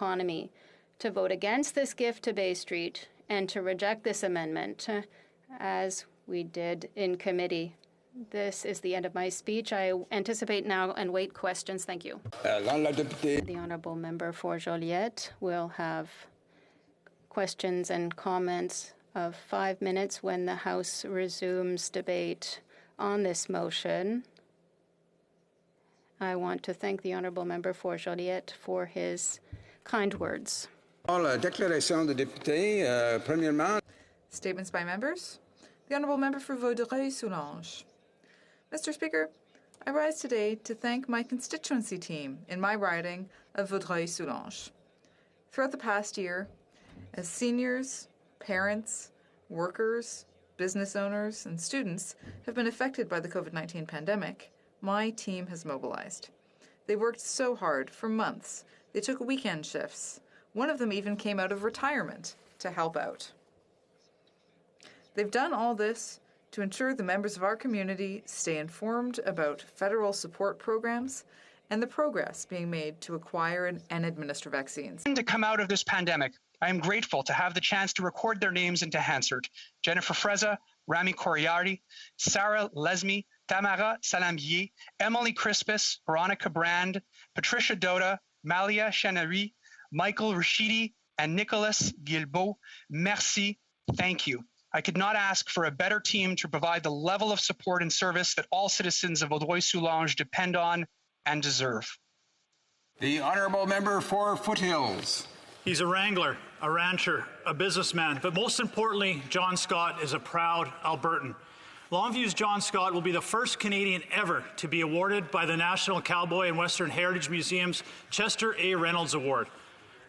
economy to vote against this gift to Bay Street and to reject this amendment, as we did in committee. This is the end of my speech. I anticipate now and wait questions. Thank you. The honourable member for Joliette will have questions and comments of 5 minutes when the House resumes debate on this motion. I want to thank the honourable member for Joliette for his kind words. Statements by members. The honourable member for Vaudreuil-Soulanges. Mr. Speaker, I rise today to thank my constituency team in my riding of Vaudreuil-Soulanges. Throughout the past year, as seniors, parents, workers, business owners, and students have been affected by the COVID-19 pandemic, my team has mobilized. They worked so hard for months. They took weekend shifts. One of them even came out of retirement to help out. They've done all this to ensure the members of our community stay informed about federal support programs and the progress being made to acquire and administer vaccines. To come out of this pandemic, I am grateful to have the chance to record their names into Hansard: Jennifer Freza, Rami Coriardi, Sarah Lesme, Tamara Salambier, Emily Crispus, Veronica Brand, Patricia Dota, Malia Chanary, Michael Rashidi, and Nicholas Guilbeault. Merci. Thank you. I could not ask for a better team to provide the level of support and service that all citizens of Vaudreuil-Soulanges depend on and deserve. The honourable member for Foothills. He's a wrangler, a rancher, a businessman, but most importantly, John Scott is a proud Albertan. Longview's John Scott will be the first Canadian ever to be awarded by the National Cowboy and Western Heritage Museum's Chester A. Reynolds Award.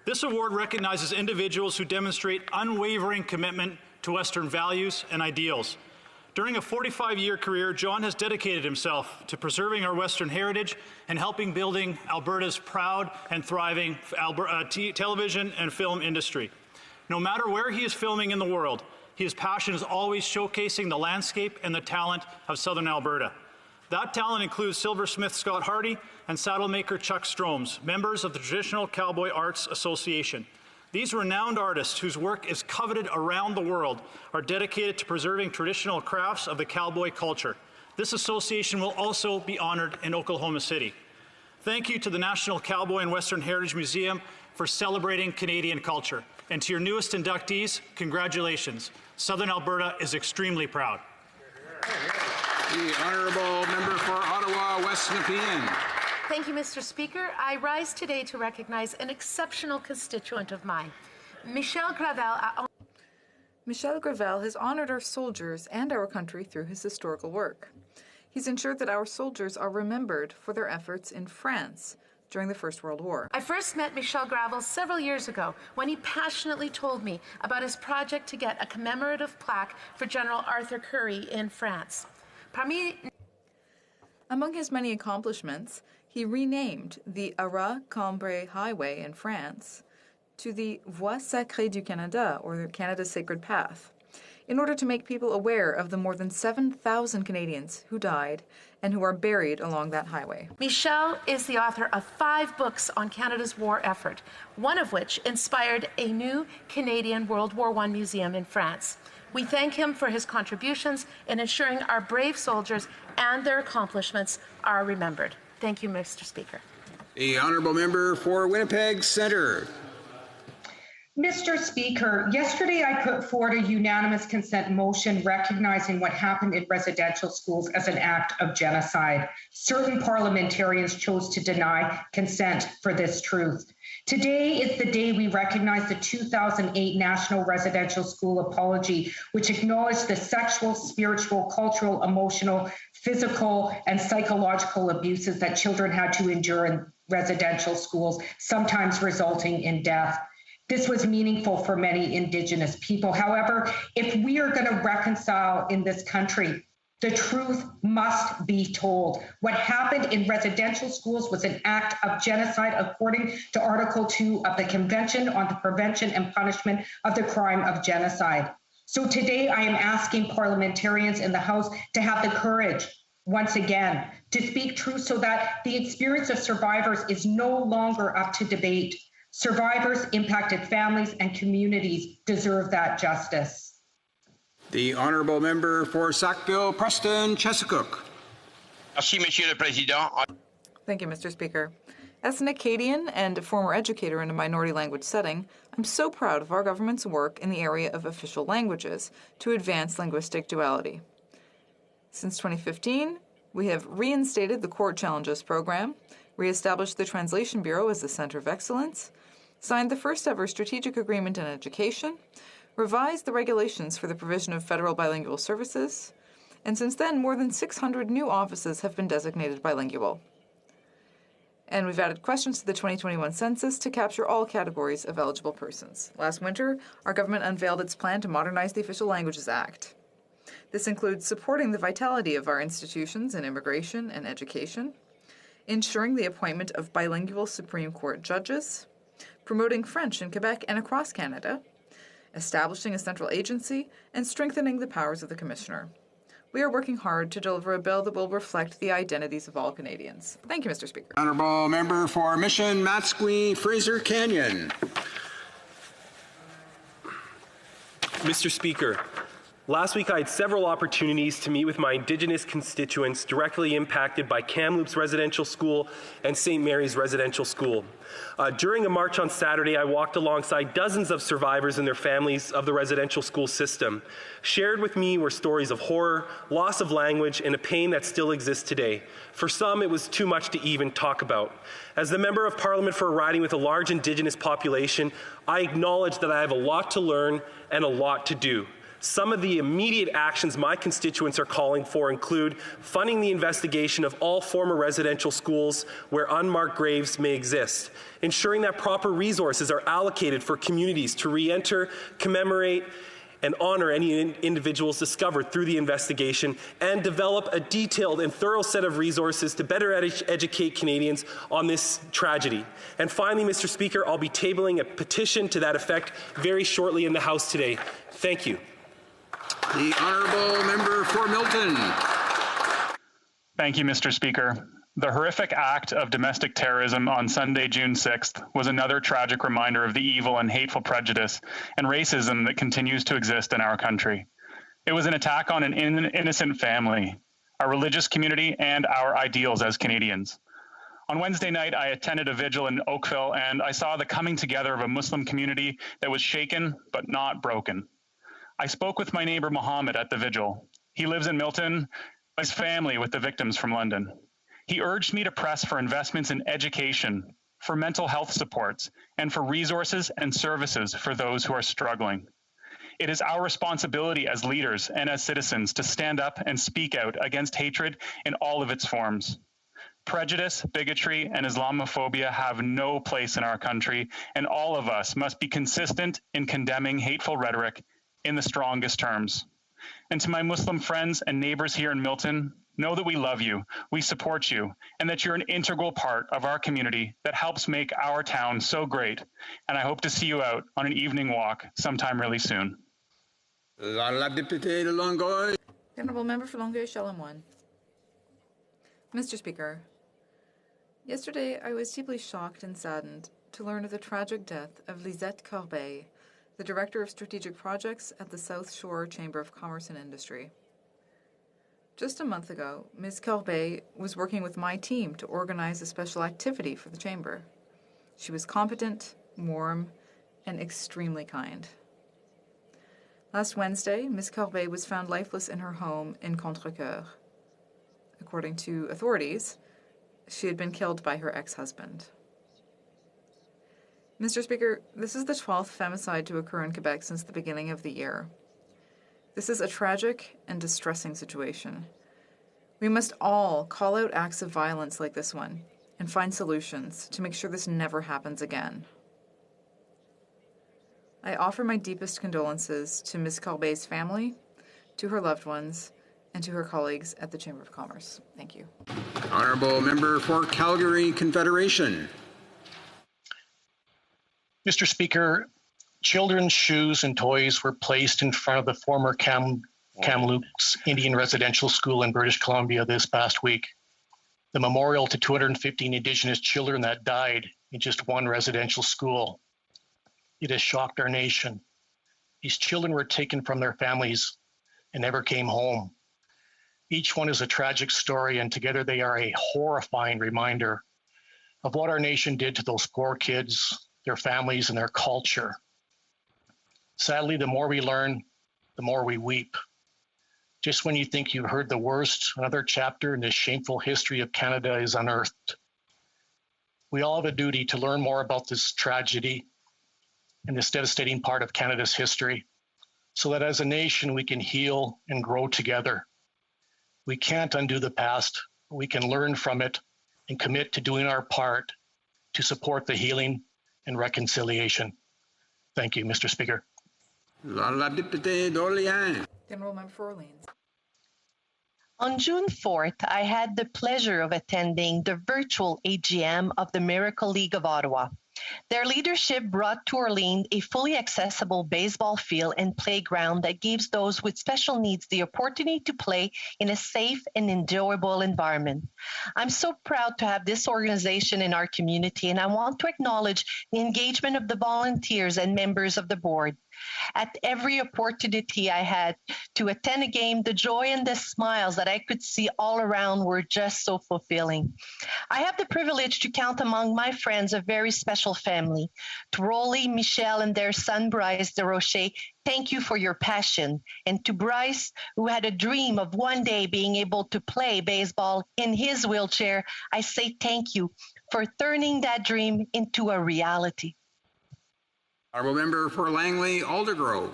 This award recognizes individuals who demonstrate unwavering commitment to Western values and ideals. During a 45-year career, John has dedicated himself to preserving our Western heritage and helping building Alberta's proud and thriving television and film industry. No matter where he is filming in the world, his passion is always showcasing the landscape and the talent of Southern Alberta. That talent includes silversmith Scott Hardy and saddlemaker Chuck Stromes, members of the Traditional Cowboy Arts Association. These renowned artists, whose work is coveted around the world, are dedicated to preserving traditional crafts of the cowboy culture. This association will also be honored in Oklahoma City. Thank you to the National Cowboy and Western Heritage Museum for celebrating Canadian culture. And to your newest inductees, congratulations. Southern Alberta is extremely proud. The honourable member for Ottawa West Nepean. Thank you, Mr. Speaker. I rise today to recognize an exceptional constituent of mine, Michel Gravel. Michel Gravel has honored our soldiers and our country through his historical work. He's ensured that our soldiers are remembered for their efforts in France during the First World War. I first met Michel Gravel several years ago when he passionately told me about his project to get a commemorative plaque for General Arthur Currie in France. Among his many accomplishments, he renamed the Arras-Cambrai Highway in France to the Voie Sacrée du Canada, or Canada's Sacred Path, in order to make people aware of the more than 7,000 Canadians who died and who are buried along that highway. Michel is the author of 5 books on Canada's war effort, one of which inspired a new Canadian World War I museum in France. We thank him for his contributions in ensuring our brave soldiers and their accomplishments are remembered. Thank you, Mr. Speaker. The honourable member for Winnipeg Centre. Mr. Speaker, yesterday I put forward a unanimous consent motion recognizing what happened in residential schools as an act of genocide. Certain parliamentarians chose to deny consent for this truth. Today is the day we recognize the 2008 National Residential School Apology, which acknowledged the sexual, spiritual, cultural, emotional, physical, and psychological abuses that children had to endure in residential schools, sometimes resulting in death. This was meaningful for many Indigenous people. However, if we are going to reconcile in this country, the truth must be told. What happened in residential schools was an act of genocide according to Article 2 of the Convention on the Prevention and Punishment of the Crime of Genocide. So today I am asking parliamentarians in the House to have the courage, once again, to speak truth so that the experience of survivors is no longer up to debate. Survivors, impacted families, and communities deserve that justice. The honourable member for Sackville, Preston, Chesapeake. Merci, Monsieur le Président. Thank you, Mr. Speaker. As an Acadian and a former educator in a minority language setting, I'm so proud of our government's work in the area of official languages to advance linguistic duality. Since 2015, we have reinstated the Court Challenges program, re-established the Translation Bureau as a center of excellence, signed the first ever strategic agreement in education, revised the regulations for the provision of federal bilingual services, and since then, more than 600 new offices have been designated bilingual. And we've added questions to the 2021 census to capture all categories of eligible persons. Last winter, our government unveiled its plan to modernize the Official Languages Act. This includes supporting the vitality of our institutions in immigration and education, ensuring the appointment of bilingual Supreme Court judges, promoting French in Quebec and across Canada, establishing a central agency, and strengthening the powers of the Commissioner. We are working hard to deliver a bill that will reflect the identities of all Canadians. Thank you, Mr. Speaker. Honourable member for Mission, Matsqui, Fraser Canyon. Mr. Speaker, last week I had several opportunities to meet with my Indigenous constituents directly impacted by Kamloops Residential School and St. Mary's Residential School. During a march on Saturday, I walked alongside dozens of survivors and their families of the residential school system. Shared with me were stories of horror, loss of language, and a pain that still exists today. For some, it was too much to even talk about. As the Member of Parliament for a riding with a large Indigenous population, I acknowledge that I have a lot to learn and a lot to do. Some of the immediate actions my constituents are calling for include funding the investigation of all former residential schools where unmarked graves may exist, ensuring that proper resources are allocated for communities to re-enter, commemorate, and honor any individuals discovered through the investigation, and develop a detailed and thorough set of resources to better educate Canadians on this tragedy. And finally, Mr. Speaker, I'll be tabling a petition to that effect very shortly in the House today. Thank you. The honourable member for Milton. Thank you, Mr. Speaker. The horrific act of domestic terrorism on Sunday, June 6th, was another tragic reminder of the evil and hateful prejudice and racism that continues to exist in our country. It was an attack on an innocent family, our religious community, and our ideals as Canadians. On Wednesday night, I attended a vigil in Oakville, and I saw the coming together of a Muslim community that was shaken but not broken. I spoke with my neighbor Mohammed at the vigil. He lives in Milton, his family with the victims from London. He urged me to press for investments in education, for mental health supports, and for resources and services for those who are struggling. It is our responsibility as leaders and as citizens to stand up and speak out against hatred in all of its forms. Prejudice, bigotry, and Islamophobia have no place in our country, and all of us must be consistent in condemning hateful rhetoric in the strongest terms. And to my Muslim friends and neighbors here in Milton, know that we love you, we support you, and that you're an integral part of our community that helps make our town so great. And I hope to see you out on an evening walk sometime really soon. La députée de Longueuil. The honourable member for Longueuil-Chalamouane. Mr. Speaker, yesterday I was deeply shocked and saddened to learn of the tragic death of Lisette Corbeil, the Director of Strategic Projects at the South Shore Chamber of Commerce and Industry. Just a month ago, Ms. Corbeil was working with my team to organize a special activity for the Chamber. She was competent, warm, and extremely kind. Last Wednesday, Ms. Corbeil was found lifeless in her home in Contrecoeur. According to authorities, she had been killed by her ex-husband. Mr. Speaker, this is the 12th femicide to occur in Quebec since the beginning of the year. This is a tragic and distressing situation. We must all call out acts of violence like this one and find solutions to make sure this never happens again. I offer my deepest condolences to Ms. Corbeil's family, to her loved ones, and to her colleagues at the Chamber of Commerce. Thank you. Honourable member for Calgary Confederation. Mr. Speaker, children's shoes and toys were placed in front of the former Kamloops Indian Residential School in British Columbia this past week. The memorial to 215 Indigenous children that died in just one residential school. It has shocked our nation. These children were taken from their families and never came home. Each one is a tragic story, and together they are a horrifying reminder of what our nation did to those poor kids, their families, and their culture. Sadly, the more we learn, the more we weep. Just when you think you've heard the worst, another chapter in this shameful history of Canada is unearthed. We all have a duty to learn more about this tragedy and this devastating part of Canada's history, so that as a nation we can heal and grow together. We can't undo the past, but we can learn from it and commit to doing our part to support the healing and reconciliation. Thank you, Mr. Speaker. La députée d'Orléans. The Honourable Member for Orleans. On June 4th, I had the pleasure of attending the virtual AGM of the Miracle League of Ottawa. Their leadership brought to Orleans a fully accessible baseball field and playground that gives those with special needs the opportunity to play in a safe and enjoyable environment. I'm so proud to have this organization in our community, and I want to acknowledge the engagement of the volunteers and members of the board. At every opportunity I had to attend a game, the joy and the smiles that I could see all around were just so fulfilling. I have the privilege to count among my friends a very special family. To Rolly, Michelle, and their son Bryce DeRocher, thank you for your passion. And to Bryce, who had a dream of one day being able to play baseball in his wheelchair, I say thank you for turning that dream into a reality. Honourable Member for Langley Aldergrove.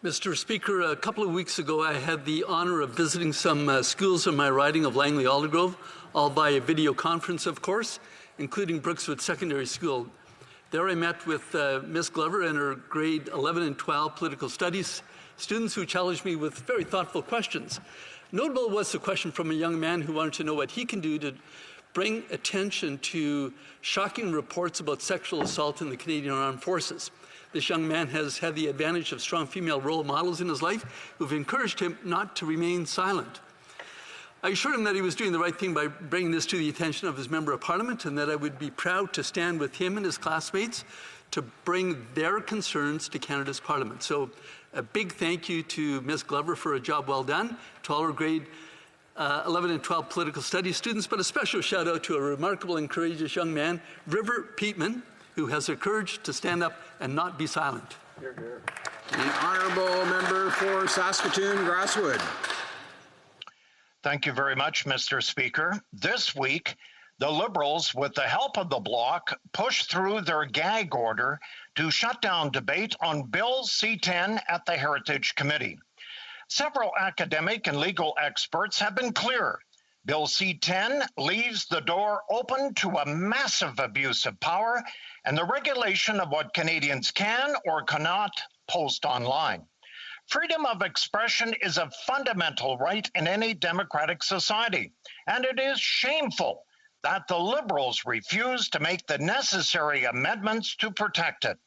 Mr. Speaker, a couple of weeks ago I had the honour of visiting some schools in my riding of Langley Aldergrove, all by a video conference, of course, including Brookswood Secondary School. There I met with Ms. Glover and her grade 11 and 12 political studies students who challenged me with very thoughtful questions. Notable was the question from a young man who wanted to know what he can do to bring attention to shocking reports about sexual assault in the Canadian Armed Forces. This young man has had the advantage of strong female role models in his life who've encouraged him not to remain silent. I assured him that he was doing the right thing by bringing this to the attention of his Member of Parliament, and that I would be proud to stand with him and his classmates to bring their concerns to Canada's Parliament. So a big thank you to Ms. Glover for a job well done, to all her grade 11 and 12 political studies students, but a special shout out to a remarkable and courageous young man, River Peatman, who has the courage to stand up and not be silent. The Honourable Member for Saskatoon Grasswood. Thank you very much, Mr. Speaker. This week, the Liberals, with the help of the Bloc, pushed through their gag order to shut down debate on Bill C-10 at the Heritage Committee. Several academic and legal experts have been clear. Bill C-10 leaves the door open to a massive abuse of power and the regulation of what Canadians can or cannot post online. Freedom of expression is a fundamental right in any democratic society, and it is shameful that the Liberals refuse to make the necessary amendments to protect it.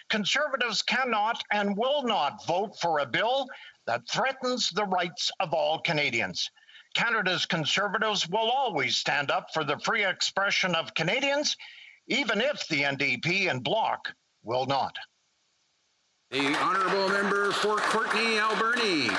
Conservatives cannot and will not vote for a bill that threatens the rights of all Canadians. Canada's Conservatives will always stand up for the free expression of Canadians, even if the NDP and Bloc will not. The Honourable Member for Courtenay Alberni.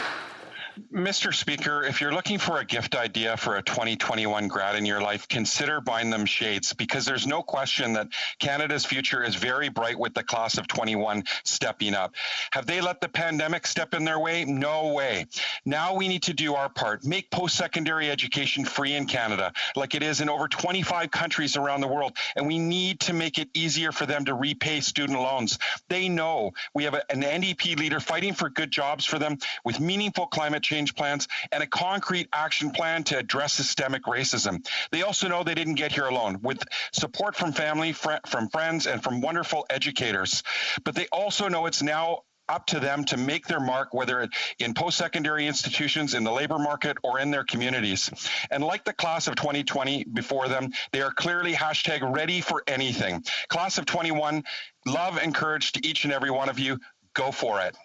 Mr. Speaker, if you're looking for a gift idea for a 2021 grad in your life, consider buying them shades, because there's no question that Canada's future is very bright with the class of 21 stepping up. Have they let the pandemic step in their way? No way. Now we need to do our part. Make post-secondary education free in Canada, like it is in over 25 countries around the world, and we need to make it easier for them to repay student loans. They know we have an NDP leader fighting for good jobs for them with meaningful climate change plans and a concrete action plan to address systemic racism. They also know they didn't get here alone, with support from family, from friends, and from wonderful educators. But they also know it's now up to them to make their mark, whether in post-secondary institutions, in the labor market, or in their communities. And like the class of 2020 before them, they are clearly hashtag ready for anything. Class of 21, love and courage to each and every one of you. Go for it.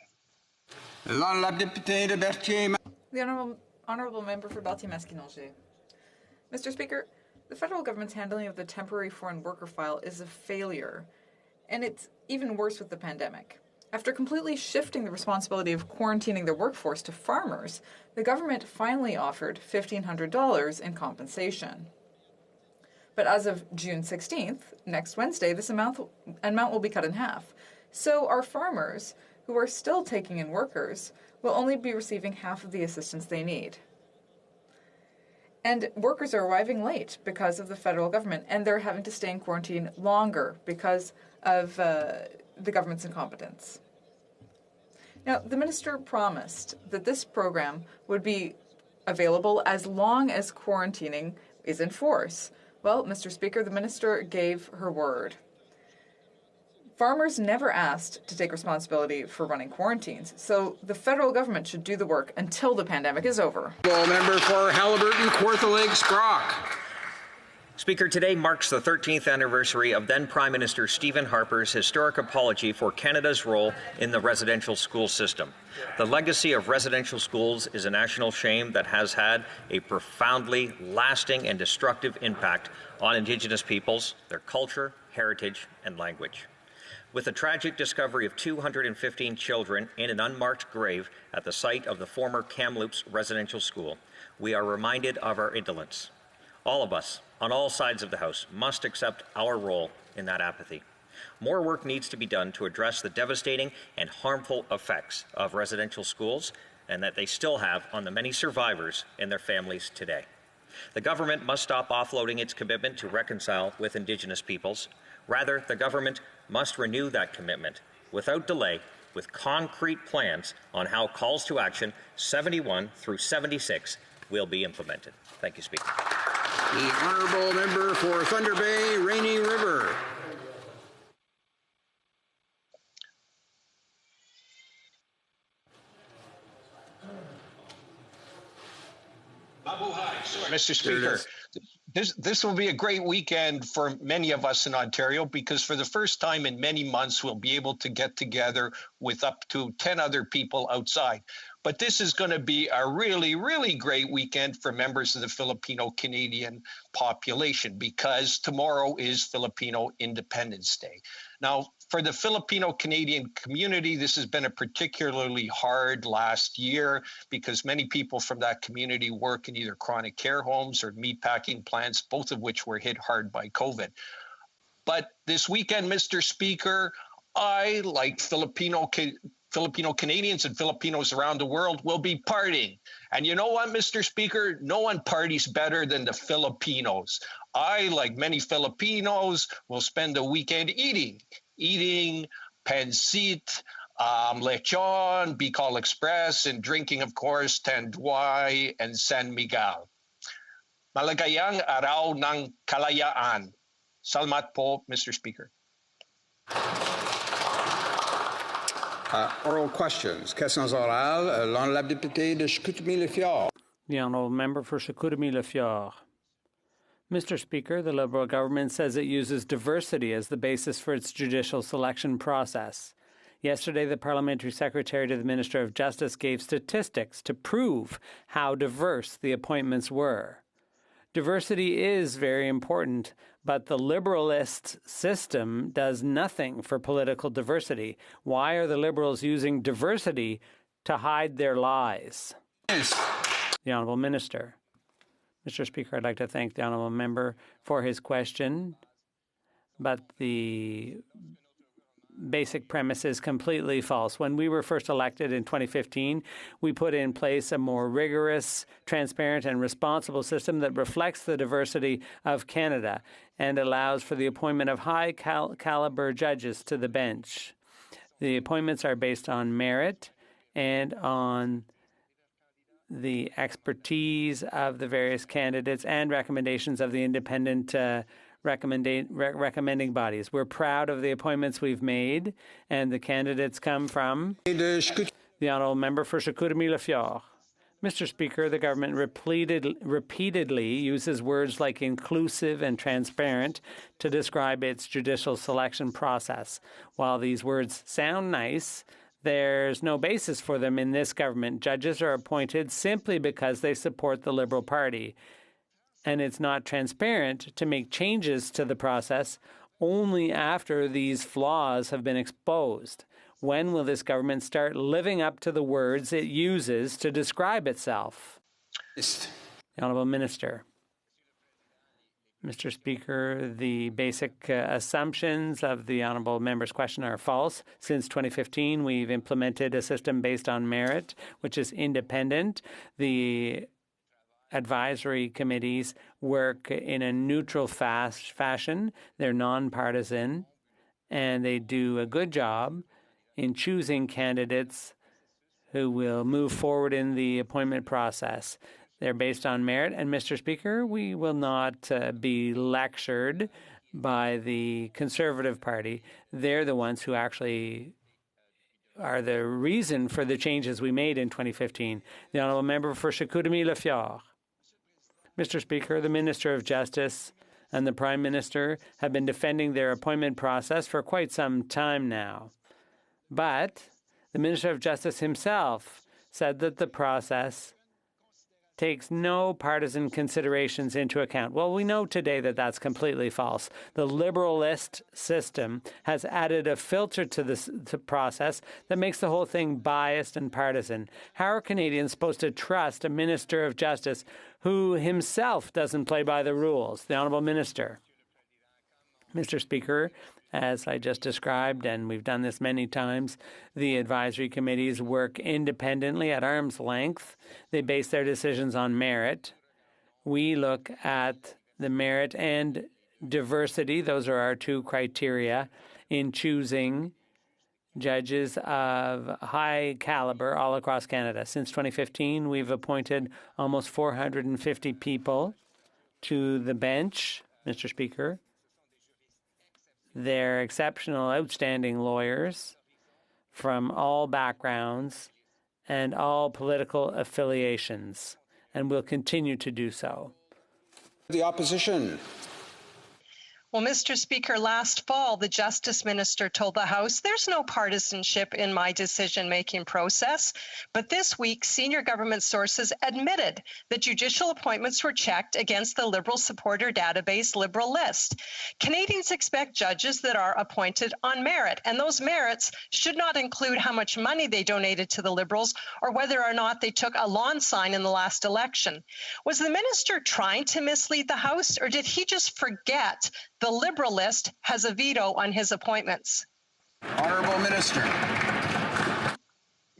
The Honourable Member for Berthier-Masquinongé. Mr. Speaker, The federal government's handling of the temporary foreign worker file is a failure, and it's even worse with the pandemic. After completely shifting the responsibility of quarantining their workforce to farmers, the government finally offered $1,500 in compensation. But as of June 16th, next Wednesday, this amount will be cut in half. So our farmers, who are still taking in workers, will only be receiving half of the assistance they need. And workers are arriving late because of the federal government, and they're having to stay in quarantine longer because of the government's incompetence. Now, the minister promised that this program would be available as long as quarantining is in force. Well, Mr. Speaker, the minister gave her word. Farmers never asked to take responsibility for running quarantines, so the federal government should do the work until the pandemic is over. Member for Haliburton, Kawartha Lakes, Brock. Speaker, today marks the 13th anniversary of then Prime Minister Stephen Harper's historic apology for Canada's role in the residential school system. The legacy of residential schools is a national shame that has had a profoundly lasting and destructive impact on Indigenous peoples, their culture, heritage, and language. With the tragic discovery of 215 children in an unmarked grave at the site of the former Kamloops residential school, we are reminded of our indolence. All of us, on all sides of the House, must accept our role in that apathy. More work needs to be done to address the devastating and harmful effects of residential schools and that they still have on the many survivors and their families today. The government must stop offloading its commitment to reconcile with Indigenous peoples. Rather, the government must renew that commitment without delay with concrete plans on how calls to action 71 through 76 will be implemented. Thank you, Speaker. The honourable member for Thunder Bay, Rainy River. Mr. Speaker, this will be a great weekend for many of us in Ontario because for the first time in many months, we'll be able to get together with up to 10 other people outside. But this is going to be a really, really great weekend for members of the Filipino-Canadian population because tomorrow is Filipino Independence Day. Now, for the Filipino-Canadian community, this has been a particularly hard last year because many people from that community work in either chronic care homes or meatpacking plants, both of which were hit hard by COVID. But this weekend, Mr. Speaker, I, like Filipino Canadians and Filipinos around the world, will be partying. And you know what, Mr. Speaker? No one parties better than the Filipinos. I, like many Filipinos, will spend the weekend eating pancit, lechon, Bicol Express, and drinking, of course, Tanduay and San Miguel. Maligayang Araw ng Kalayaan. Salamat po, Mr. Speaker. Oral questions. Questions orales. L'honorable député de Chicoutimi-Le-Fjord. The honourable member for Chicoutimi-Le-Fjord. Mr. Speaker, the Liberal government says it uses diversity as the basis for its judicial selection process. Yesterday, the Parliamentary Secretary to the Minister of Justice gave statistics to prove how diverse the appointments were. Diversity is very important, but the Liberalist system does nothing for political diversity. Why are the Liberals using diversity to hide their lies? Yes. The Honourable Minister. Mr. Speaker, I'd like to thank the Honourable Member for his question, but the basic premise is completely false. When we were first elected in 2015, we put in place a more rigorous, transparent, and responsible system that reflects the diversity of Canada and allows for the appointment of high-caliber judges to the bench. The appointments are based on merit and on the expertise of the various candidates and recommendations of the independent recommending bodies. We're proud of the appointments we've made, and the candidates come from the Honourable Member for Chicoutimi-Le-Fjord. Mr. Speaker, the government repeatedly uses words like inclusive and transparent to describe its judicial selection process. While these words sound nice, there's no basis for them in this government. Judges are appointed simply because they support the Liberal Party. and it's not transparent to make changes to the process only after these flaws have been exposed. When will this government start living up to the words it uses to describe itself? The Honourable Minister. Mr. Speaker, the basic assumptions of the Honourable Member's question are false. Since 2015, we've implemented a system based on merit, which is independent. The advisory committees work in a neutral fashion. They're nonpartisan, and they do a good job in choosing candidates who will move forward in the appointment process. They're based on merit, and Mr. Speaker, we will not be lectured by the Conservative Party. They're the ones who actually are the reason for the changes we made in 2015. The Honourable Member for Chicoutimi-Le-Fjord. Mr. Speaker, the Minister of Justice and the Prime Minister have been defending their appointment process for quite some time now. But the Minister of Justice himself said that the process takes no partisan considerations into account. Well, we know today that that's completely false. The liberalist system has added a filter to this process that makes the whole thing biased and partisan. How are Canadians supposed to trust a Minister of Justice who himself doesn't play by the rules? The Honourable Minister. Mr. Speaker, as I just described, and we've done this many times, the advisory committees work independently at arm's length. They base their decisions on merit. We look at the merit and diversity. Those are our two criteria in choosing judges of high caliber all across Canada. Since 2015, we've appointed almost 450 people to the bench, Mr. Speaker. They're exceptional, outstanding lawyers from all backgrounds and all political affiliations, and will continue to do so. The opposition. Well, Mr. Speaker, last fall, the Justice Minister told the House there's no partisanship in my decision-making process. But this week, senior government sources admitted that judicial appointments were checked against the Liberal supporter database Liberal list. Canadians expect judges that are appointed on merit, and those merits should not include how much money they donated to the Liberals or whether or not they took a lawn sign in the last election. Was the minister trying to mislead the House, or did he just forget the Liberal list has a veto on his appointments? Honourable Minister.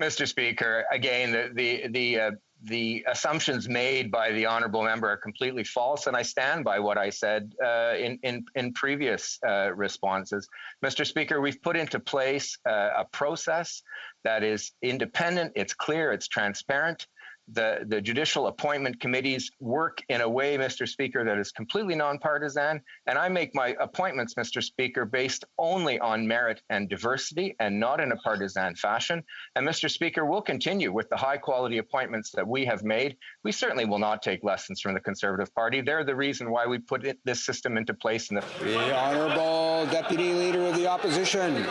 Mr. Speaker, again, the assumptions made by the honourable member are completely false, and I stand by what I said in previous responses. Mr. Speaker, we've put into place a process that is independent, it's clear, it's transparent. The judicial appointment committees work in a way, Mr. Speaker, that is completely nonpartisan, and I make my appointments, Mr. Speaker, based only on merit and diversity and not in a partisan fashion. And Mr. Speaker, we'll continue with the high-quality appointments that we have made. We certainly will not take lessons from the Conservative Party. They're the reason why we put this system into place. The Honourable Deputy Leader of the Opposition.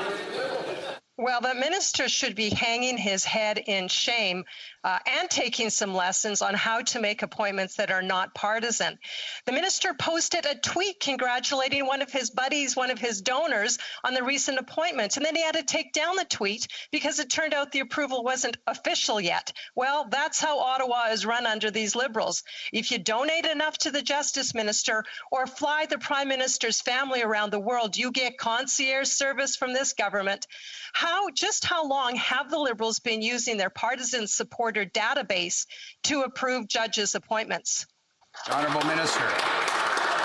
Well, the minister should be hanging his head in shame and taking some lessons on how to make appointments that are not partisan. The minister posted a tweet congratulating one of his buddies, one of his donors, on the recent appointment, and then he had to take down the tweet because it turned out the approval wasn't official yet. Well, that's how Ottawa is run under these Liberals. If you donate enough to the Justice Minister or fly the Prime Minister's family around the world, you get concierge service from this government. Just how long have the Liberals been using their partisan supporter database to approve judges' appointments? Honourable Minister.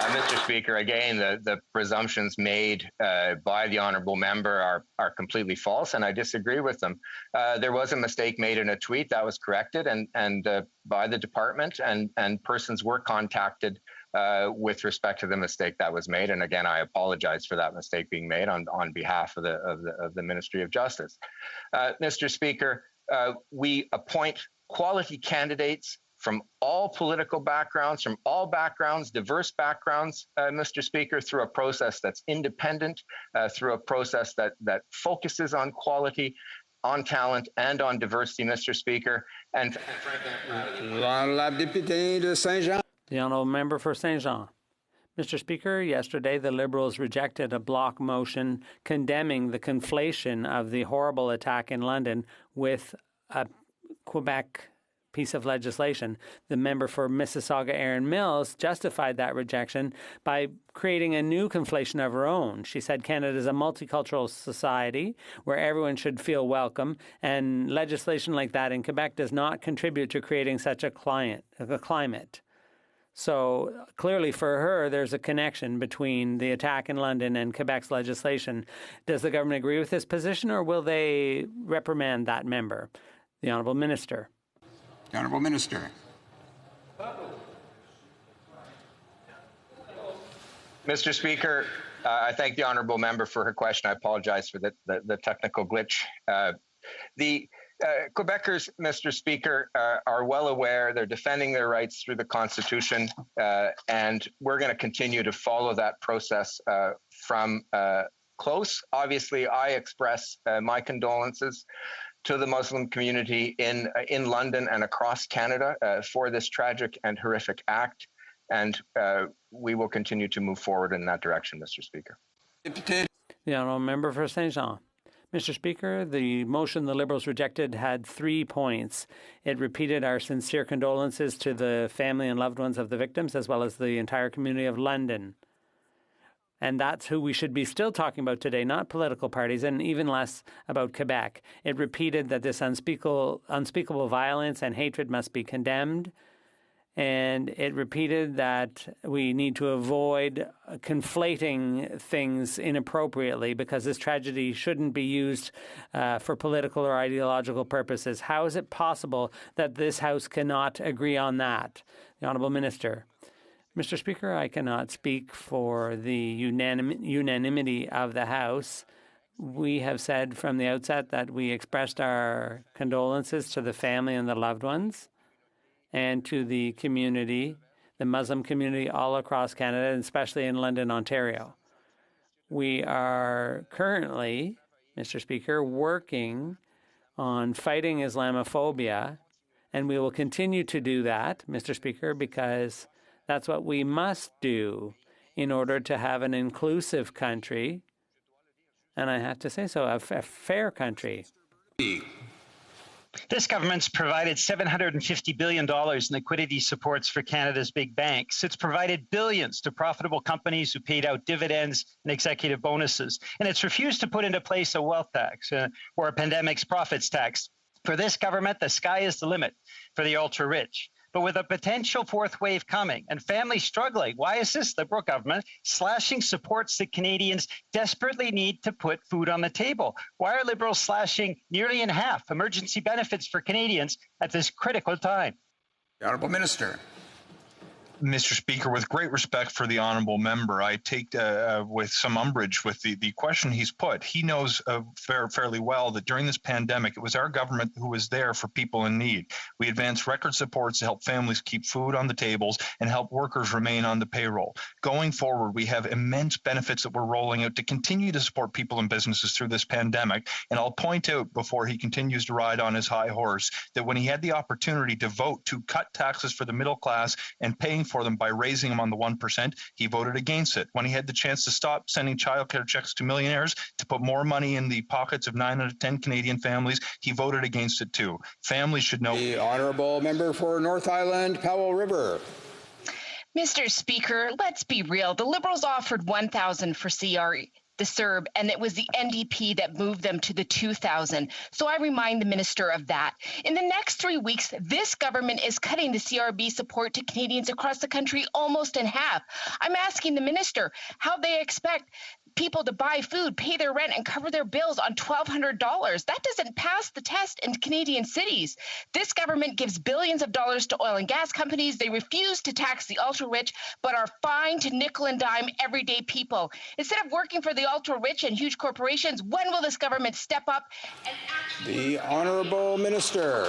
Mr. Speaker, again, the presumptions made by the honourable member are completely false, and I disagree with them. There was a mistake made in a tweet that was corrected, and by the department, and persons were contacted with respect to the mistake that was made. And again, I apologize for that mistake being made on behalf of the Ministry of Justice. Mr. Speaker, we appoint quality candidates from all political backgrounds, from all backgrounds, diverse backgrounds, Mr. Speaker, through a process that's independent, through a process that focuses on quality, on talent, and on diversity, Mr. Speaker. And La députée de Saint-Jean. The honourable member for Saint Jean. Mr. Speaker, yesterday the Liberals rejected a block motion condemning the conflation of the horrible attack in London with a Quebec piece of legislation. The member for Mississauga, Erin Mills, justified that rejection by creating a new conflation of her own. She said Canada is a multicultural society where everyone should feel welcome, and legislation like that in Quebec does not contribute to creating such a climate. So clearly for her, there's a connection between the attack in London and Quebec's legislation. Does the government agree with this position, or will they reprimand that member? The Honourable Minister. The Honourable Minister. Mr. Speaker, I thank the honourable member for her question. I apologize for the technical glitch. The Quebecers, Mr. Speaker, are well aware. They're defending their rights through the Constitution, and we're going to continue to follow that process from close. Obviously, I express my condolences to the Muslim community in London and across Canada for this tragic and horrific act, and we will continue to move forward in that direction, Mr. Speaker. The honourable member for Saint Jean. Mr. Speaker, the motion the Liberals rejected had 3 points. It repeated our sincere condolences to the family and loved ones of the victims, as well as the entire community of London. And that's who we should be still talking about today, not political parties, and even less about Quebec. It repeated that this unspeakable violence and hatred must be condemned. And it repeated that we need to avoid conflating things inappropriately, because this tragedy shouldn't be used for political or ideological purposes. How is it possible that this House cannot agree on that? The Honourable Minister. Mr. Speaker, I cannot speak for the unanimity of the House. We have said from the outset that we expressed our condolences to the family and the loved ones, and to the community, the Muslim community all across Canada, and especially in London, Ontario. We are currently, Mr. Speaker, working on fighting Islamophobia, and we will continue to do that, Mr. Speaker, because that's what we must do in order to have an inclusive country, and I have to say so, a fair country. This government's provided $750 billion in liquidity supports for Canada's big banks. It's provided billions to profitable companies who paid out dividends and executive bonuses. And it's refused to put into place a wealth tax or a pandemic's profits tax. For this government, the sky is the limit for the ultra-rich. But with a potential fourth wave coming and families struggling, why is this Liberal government slashing supports that Canadians desperately need to put food on the table? Why are Liberals slashing nearly in half emergency benefits for Canadians at this critical time? The Honourable Minister. Mr. Speaker, with great respect for the honourable member, I take with some umbrage with the question he's put. He knows fairly well that during this pandemic, it was our government who was there for people in need. We advanced record supports to help families keep food on the tables and help workers remain on the payroll. Going forward, we have immense benefits that we're rolling out to continue to support people and businesses through this pandemic. And I'll point out, before he continues to ride on his high horse, that when he had the opportunity to vote to cut taxes for the middle class and paying for them by raising them on the 1%, he voted against it. When he had the chance to stop sending childcare checks to millionaires to put more money in the pockets of 9 out of 10 Canadian families, he voted against it too. Families should know. The honourable member for North Island, Powell River. Mr. Speaker, let's be real. The Liberals offered $1,000 for the CERB, and it was the NDP that moved them to the $2,000. So I remind the minister of that. In the next 3 weeks, this government is cutting the CRB support to Canadians across the country almost in half. I'm asking the minister how they expect people to buy food, pay their rent, and cover their bills on $1,200. That doesn't pass the test in Canadian cities. This government gives billions of dollars to oil and gas companies. They refuse to tax the ultra-rich, but are fine to nickel and dime everyday people. Instead of working for the ultra-rich and huge corporations, when will this government step up and actually... The Honourable Minister.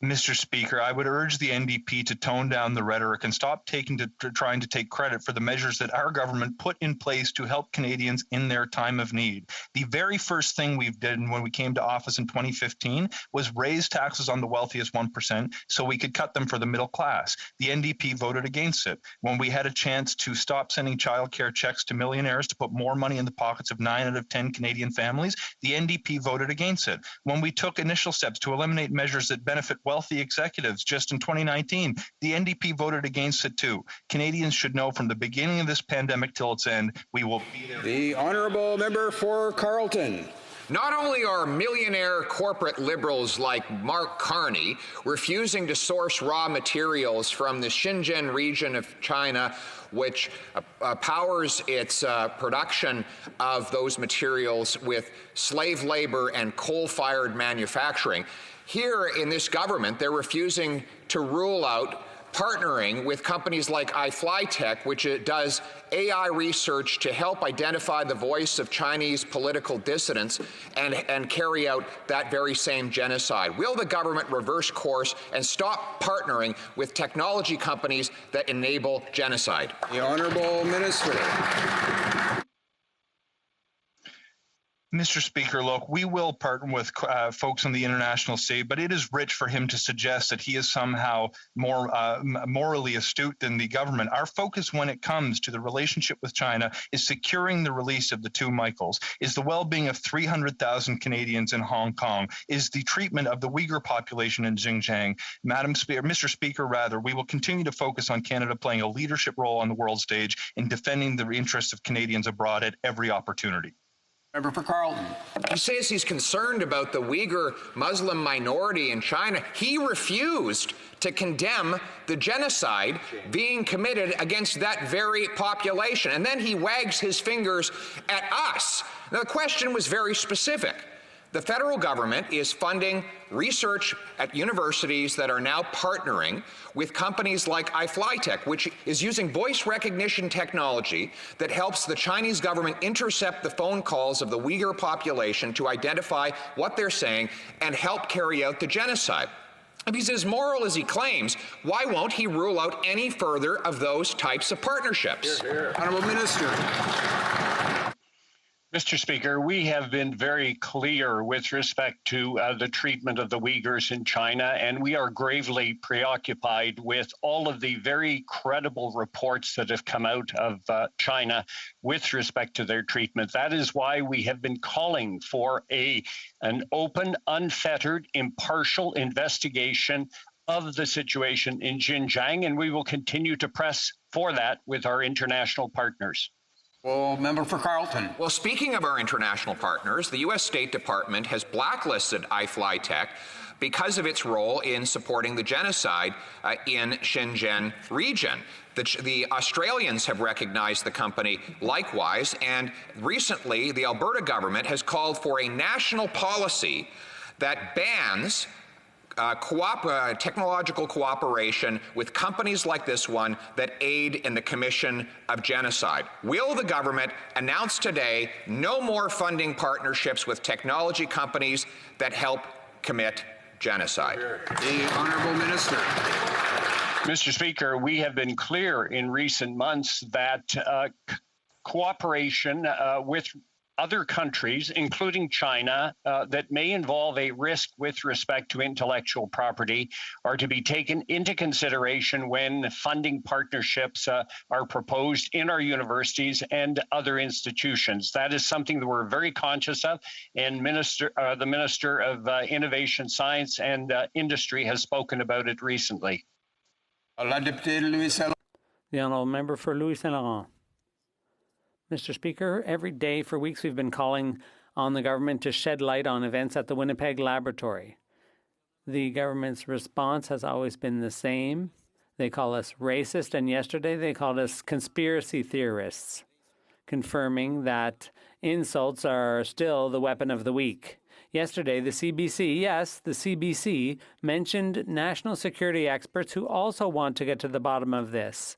Mr. Speaker, I would urge the NDP to tone down the rhetoric and stop trying to take credit for the measures that our government put in place to help Canadians in their time of need. The very first thing we did when we came to office in 2015 was raise taxes on the wealthiest 1% so we could cut them for the middle class. The NDP voted against it. When we had a chance to stop sending childcare checks to millionaires to put more money in the pockets of 9 out of 10 Canadian families, the NDP voted against it. When we took initial steps to eliminate measures that benefit wealthy executives just in 2019, the NDP voted against it too. Canadians should know from the beginning of this pandemic till its end, we will be there. The honourable member for Carleton. Not only are millionaire corporate liberals like Mark Carney refusing to source raw materials from the Xinjiang region of China, which powers its production of those materials with slave labor and coal-fired manufacturing. Here in this government, they're refusing to rule out partnering with companies like iFlyTech, which does AI research to help identify the voice of Chinese political dissidents and carry out that very same genocide. Will the government reverse course and stop partnering with technology companies that enable genocide? The Honourable Minister. Mr. Speaker, look, we will partner with folks on the international stage, but it is rich for him to suggest that he is somehow more morally astute than the government. Our focus when it comes to the relationship with China is securing the release of the two Michaels, is the well-being of 300,000 Canadians in Hong Kong, is the treatment of the Uyghur population in Xinjiang. Mr. Speaker, we will continue to focus on Canada playing a leadership role on the world stage in defending the interests of Canadians abroad at every opportunity. Member for Carleton. He says he's concerned about the Uyghur Muslim minority in China. He refused to condemn the genocide being committed against that very population. And then he wags his fingers at us. Now, the question was very specific. The federal government is funding research at universities that are now partnering with companies like iFlyTech, which is using voice recognition technology that helps the Chinese government intercept the phone calls of the Uyghur population to identify what they're saying and help carry out the genocide. If he's as moral as he claims, why won't he rule out any further of those types of partnerships? Hear, hear. Honourable Minister. Mr. Speaker, we have been very clear with respect to the treatment of the Uyghurs in China, and we are gravely preoccupied with all of the very credible reports that have come out of China with respect to their treatment. That is why we have been calling for an open, unfettered, impartial investigation of the situation in Xinjiang, and we will continue to press for that with our international partners. Well, member for Carleton. Well, speaking of our international partners, the U.S. State Department has blacklisted iFlyTech because of its role in supporting the genocide in Xinjiang region. The Australians have recognized the company likewise, and recently the Alberta government has called for a national policy that bans technological cooperation with companies like this one that aid in the commission of genocide. Will the government announce today no more funding partnerships with technology companies that help commit genocide? The Honourable Minister. Mr. Speaker, we have been clear in recent months that cooperation with other countries, including China, that may involve a risk with respect to intellectual property are to be taken into consideration when funding partnerships are proposed in our universities and other institutions. That is something that we're very conscious of, and the Minister of Innovation, Science and Industry has spoken about it recently. The Honourable Member for Louis Saint Laurent. Mr. Speaker, every day for weeks we've been calling on the government to shed light on events at the Winnipeg Laboratory. The government's response has always been the same. They call us racist, and yesterday they called us conspiracy theorists, confirming that insults are still the weapon of the weak. Yesterday, the CBC, yes, the CBC, mentioned national security experts who also want to get to the bottom of this.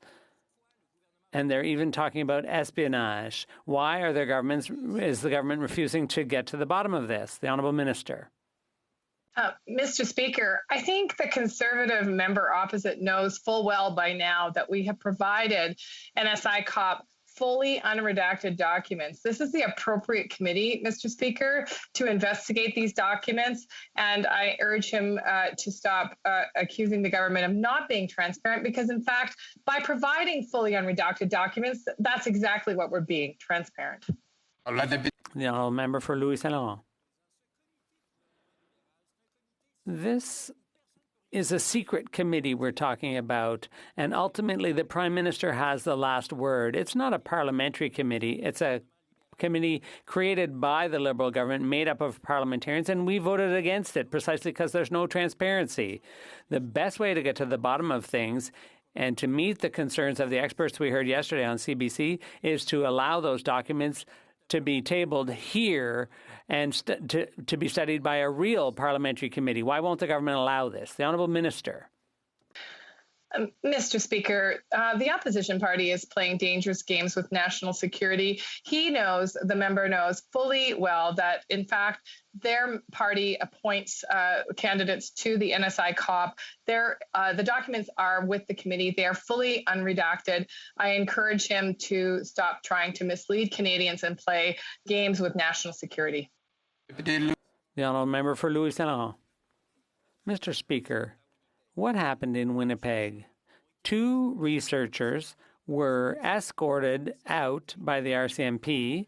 And they're even talking about espionage. Why is the government refusing to get to the bottom of this? The Honourable Minister. Mr. Speaker, I think the Conservative member opposite knows full well by now that we have provided NSI COP fully unredacted documents. This is the appropriate committee, Mr. Speaker, to investigate these documents, and I urge him to stop accusing the government of not being transparent, because in fact, by providing fully unredacted documents, that's exactly what we're being, transparent. The honourable member for Louis Saint Laurent. This is a secret committee we're talking about, and ultimately the Prime Minister has the last word. It's not a parliamentary committee. It's a committee created by the Liberal government, made up of parliamentarians, and we voted against it precisely because there's no transparency. The best way to get to the bottom of things and to meet the concerns of the experts we heard yesterday on CBC is to allow those documents to be tabled here and to be studied by a real parliamentary committee. Why won't the government allow this? The Honourable Minister. Mr. Speaker, the opposition party is playing dangerous games with national security. He knows, the member knows fully well that, in fact, their party appoints candidates to the NSI COP. The documents are with the committee. They are fully unredacted. I encourage him to stop trying to mislead Canadians and play games with national security. The honourable member for Louis Saint Laurent. Mr. Speaker, what happened in Winnipeg? 2 researchers were escorted out by the RCMP.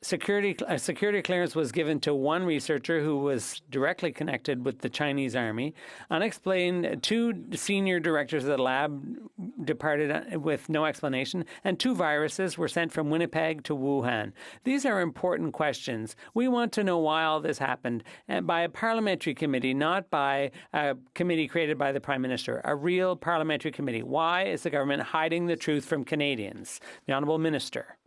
A security clearance was given to one researcher who was directly connected with the Chinese army. Unexplained, 2 senior directors of the lab departed with no explanation, and 2 viruses were sent from Winnipeg to Wuhan. These are important questions. We want to know why all this happened, and by a parliamentary committee, not by a committee created by the Prime Minister, a real parliamentary committee. Why is the government hiding the truth from Canadians? The Honourable Minister.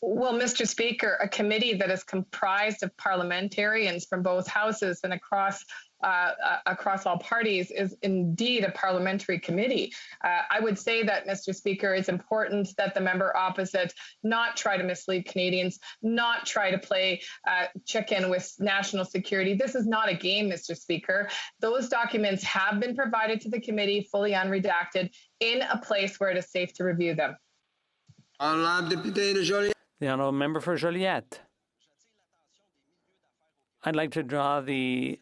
Well, Mr. Speaker, a committee that is comprised of parliamentarians from both houses and across all parties is indeed a parliamentary committee. I would say that, Mr. Speaker, it's important that the member opposite not try to mislead Canadians, not try to play chicken with national security. This is not a game, Mr. Speaker. Those documents have been provided to the committee, fully unredacted, in a place where it is safe to review them. The honourable member for Joliette. I'd like to draw the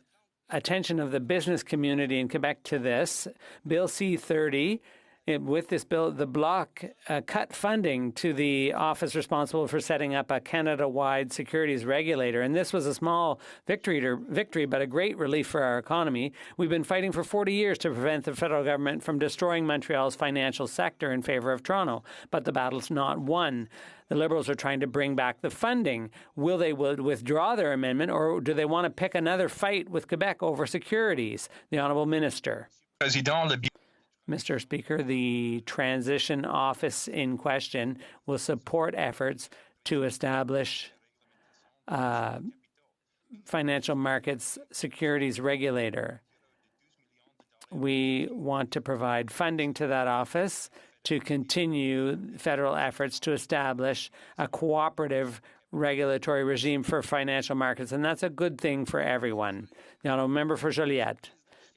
attention of the business community in Quebec to this. Bill C-30, with this bill, the Bloc cut funding to the office responsible for setting up a Canada-wide securities regulator. And this was a small victory, but a great relief for our economy. We've been fighting for 40 years to prevent the federal government from destroying Montreal's financial sector in favor of Toronto. But the battle's not won. The Liberals are trying to bring back the funding. Will they withdraw their amendment, or do they want to pick another fight with Quebec over securities? The Honourable Minister. Mr. Speaker, the transition office in question will support efforts to establish financial markets securities regulator. We want to provide funding to that office to continue federal efforts to establish a cooperative regulatory regime for financial markets, and that's a good thing for everyone. The honourable member for Joliette.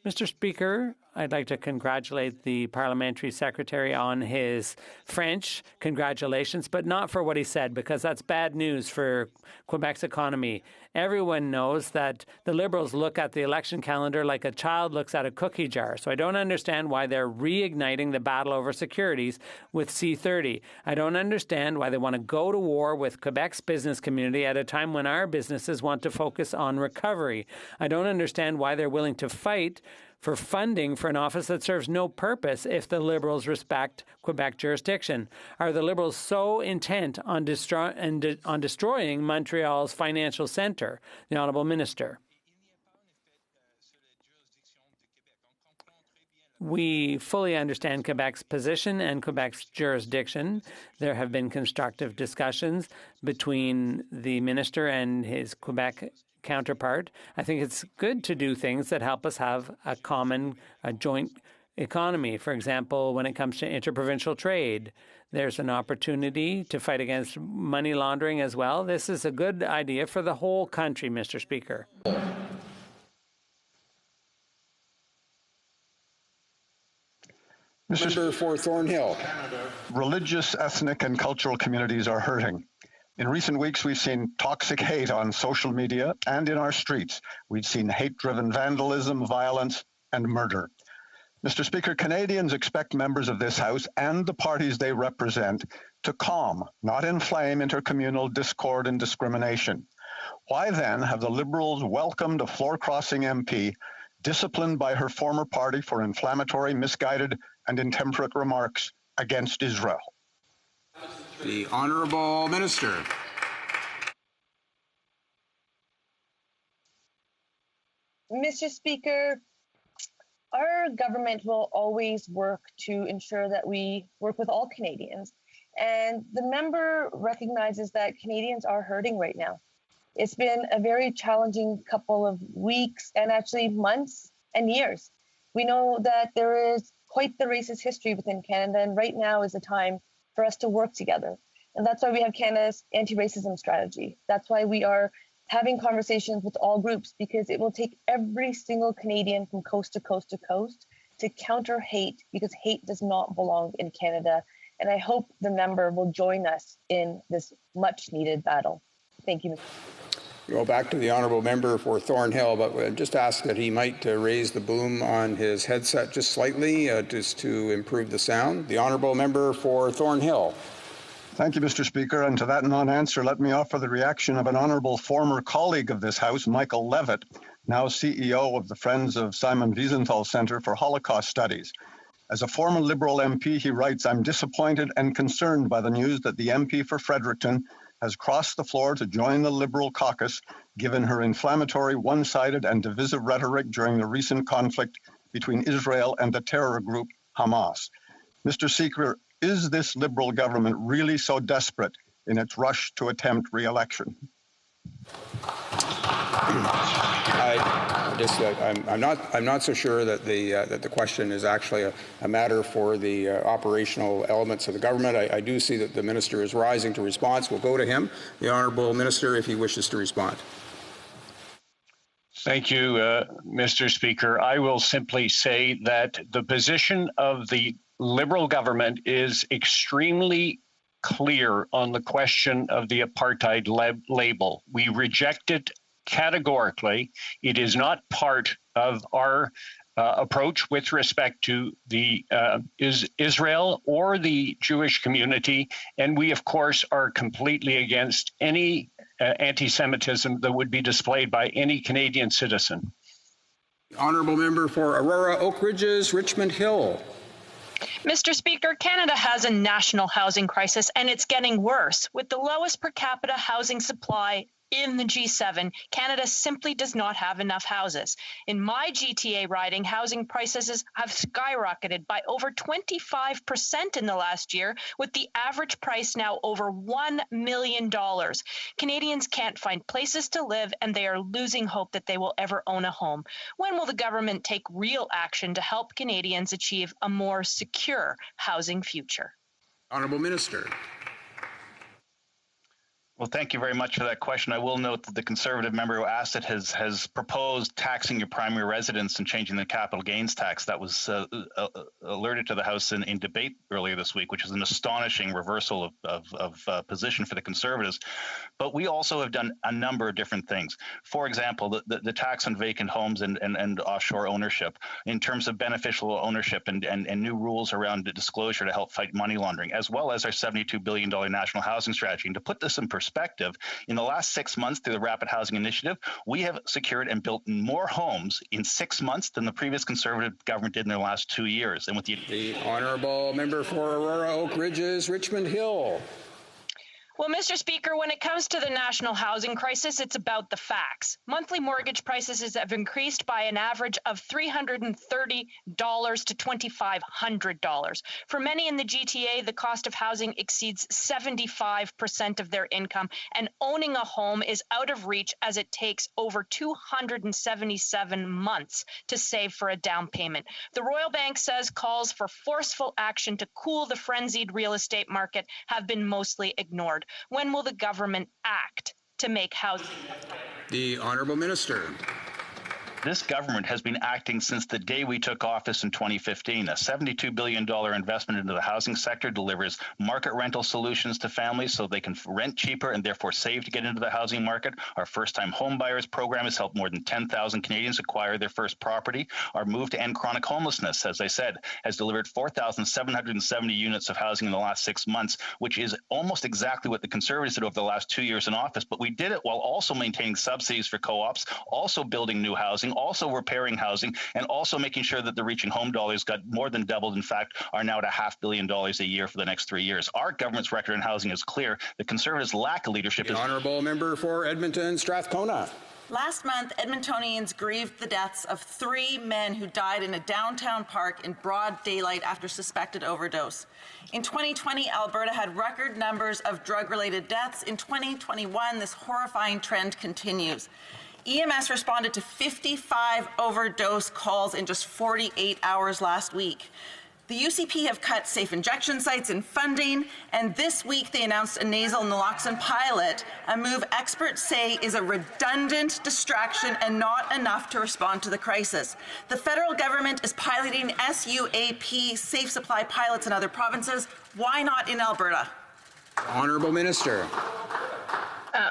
Mr. Speaker, I'd like to congratulate the parliamentary secretary on his French. Congratulations, but not for what he said, because that's bad news for Quebec's economy. Everyone knows that the Liberals look at the election calendar like a child looks at a cookie jar. So I don't understand why they're reigniting the battle over securities with C-30. I don't understand why they want to go to war with Quebec's business community at a time when our businesses want to focus on recovery. I don't understand why they're willing to fight for funding for an office that serves no purpose if the Liberals respect Quebec jurisdiction. Are the Liberals so intent on destroying Montreal's financial centre? The Honourable Minister. We fully understand Quebec's position and Quebec's jurisdiction. There have been constructive discussions between the minister and his Quebec counterpart. I think it's good to do things that help us have a joint economy. For example, when it comes to interprovincial trade, there's an opportunity to fight against money laundering as well. This is a good idea for the whole country, Mr. Speaker. Member for Thornhill. Religious, ethnic, and cultural communities are hurting. In recent weeks, we've seen toxic hate on social media and in our streets. We've seen hate-driven vandalism, violence, and murder. Mr. Speaker, Canadians expect members of this House and the parties they represent to calm, not inflame intercommunal discord and discrimination. Why then have the Liberals welcomed a floor-crossing MP disciplined by her former party for inflammatory, misguided, and intemperate remarks against Israel? The Honourable Minister. Mr. Speaker, our government will always work to ensure that we work with all Canadians. And the member recognizes that Canadians are hurting right now. It's been a very challenging couple of weeks and actually months and years. We know that there is quite the racist history within Canada, and right now is the time for us to work together. And that's why we have Canada's anti-racism strategy. That's why we are having conversations with all groups, because it will take every single Canadian from coast to coast to coast to counter hate, because hate does not belong in Canada. And I hope the member will join us in this much needed battle. Thank you, Mr. Go back to the Honourable Member for Thornhill, but just ask that he might raise the boom on his headset just slightly, just to improve the sound. The Honourable Member for Thornhill. Thank you, Mr. Speaker. And to that non-answer, let me offer the reaction of an honourable former colleague of this House, Michael Levitt, now CEO of the Friends of Simon Wiesenthal Centre for Holocaust Studies. As a former Liberal MP, he writes, "I'm disappointed and concerned by the news that the MP for Fredericton has crossed the floor to join the Liberal caucus, given her inflammatory, one-sided and divisive rhetoric during the recent conflict between Israel and the terror group Hamas." Mr. Speaker, is this Liberal government really so desperate in its rush to attempt re-election? I'm not so sure that the question is actually a matter for the operational elements of the government. I do see that the minister is rising to response. We'll go to him, the honourable minister, if he wishes to respond. Thank you, Mr. Speaker. I will simply say that the position of the Liberal government is extremely clear on the question of the apartheid label. We reject it categorically. It is not part of our approach with respect to the Israel or the Jewish community, and we, of course, are completely against any anti-Semitism that would be displayed by any Canadian citizen. Honourable Member for Aurora, Oak Ridges, Richmond Hill. Mr. Speaker, Canada has a national housing crisis, and it's getting worse. With the lowest per capita housing supply in the G7, Canada simply does not have enough houses. In my GTA riding, housing prices have skyrocketed by over 25% in the last year, with the average price now over $1 million. Canadians can't find places to live, and they are losing hope that they will ever own a home. When will the government take real action to help Canadians achieve a more secure housing future? Honourable Minister. Well, thank you very much for that question. I will note that the Conservative member who asked it has proposed taxing your primary residence and changing the capital gains tax. That was alerted to the House in debate earlier this week, which is an astonishing reversal of position for the Conservatives. But we also have done a number of different things. For example, the tax on vacant homes and offshore ownership, in terms of beneficial ownership and new rules around the disclosure to help fight money laundering, as well as our $72 billion national housing strategy. And to put this in perspective, in the last 6 months through the Rapid Housing Initiative, we have secured and built more homes in 6 months than the previous Conservative government did in their last 2 years. And with the Honourable Member for Aurora, Oak Ridges, Richmond Hill. Well, Mr. Speaker, when it comes to the national housing crisis, it's about the facts. Monthly mortgage prices have increased by an average of $330 to $2,500. For many in the GTA, the cost of housing exceeds 75% of their income, and owning a home is out of reach as it takes over 277 months to save for a down payment. The Royal Bank says calls for forceful action to cool the frenzied real estate market have been mostly ignored. When will the government act to make housing? The Honourable Minister. This government has been acting since the day we took office in 2015. A $72 billion investment into the housing sector delivers market rental solutions to families so they can rent cheaper and therefore save to get into the housing market. Our first-time home buyers program has helped more than 10,000 Canadians acquire their first property. Our move to end chronic homelessness, as I said, has delivered 4,770 units of housing in the last 6 months, which is almost exactly what the Conservatives did over the last 2 years in office. But we did it while also maintaining subsidies for co-ops, also building new housing, also repairing housing, and also making sure that the Reaching Home dollars got more than doubled. In fact, are now at $500 million a year for the next 3 years. Our government's record in housing is clear. The Conservatives' lack of leadership is... Honourable member for Edmonton Strathcona. Last month, Edmontonians grieved the deaths of 3 men who died in a downtown park in broad daylight after suspected overdose. In 2020, Alberta had record numbers of drug-related deaths. In 2021, this horrifying trend continues. EMS responded to 55 overdose calls in just 48 hours last week. The UCP have cut safe injection sites and funding, and this week they announced a nasal naloxone pilot, a move experts say is a redundant distraction and not enough to respond to the crisis. The federal government is piloting SUAP safe supply pilots in other provinces. Why not in Alberta? Honourable Minister.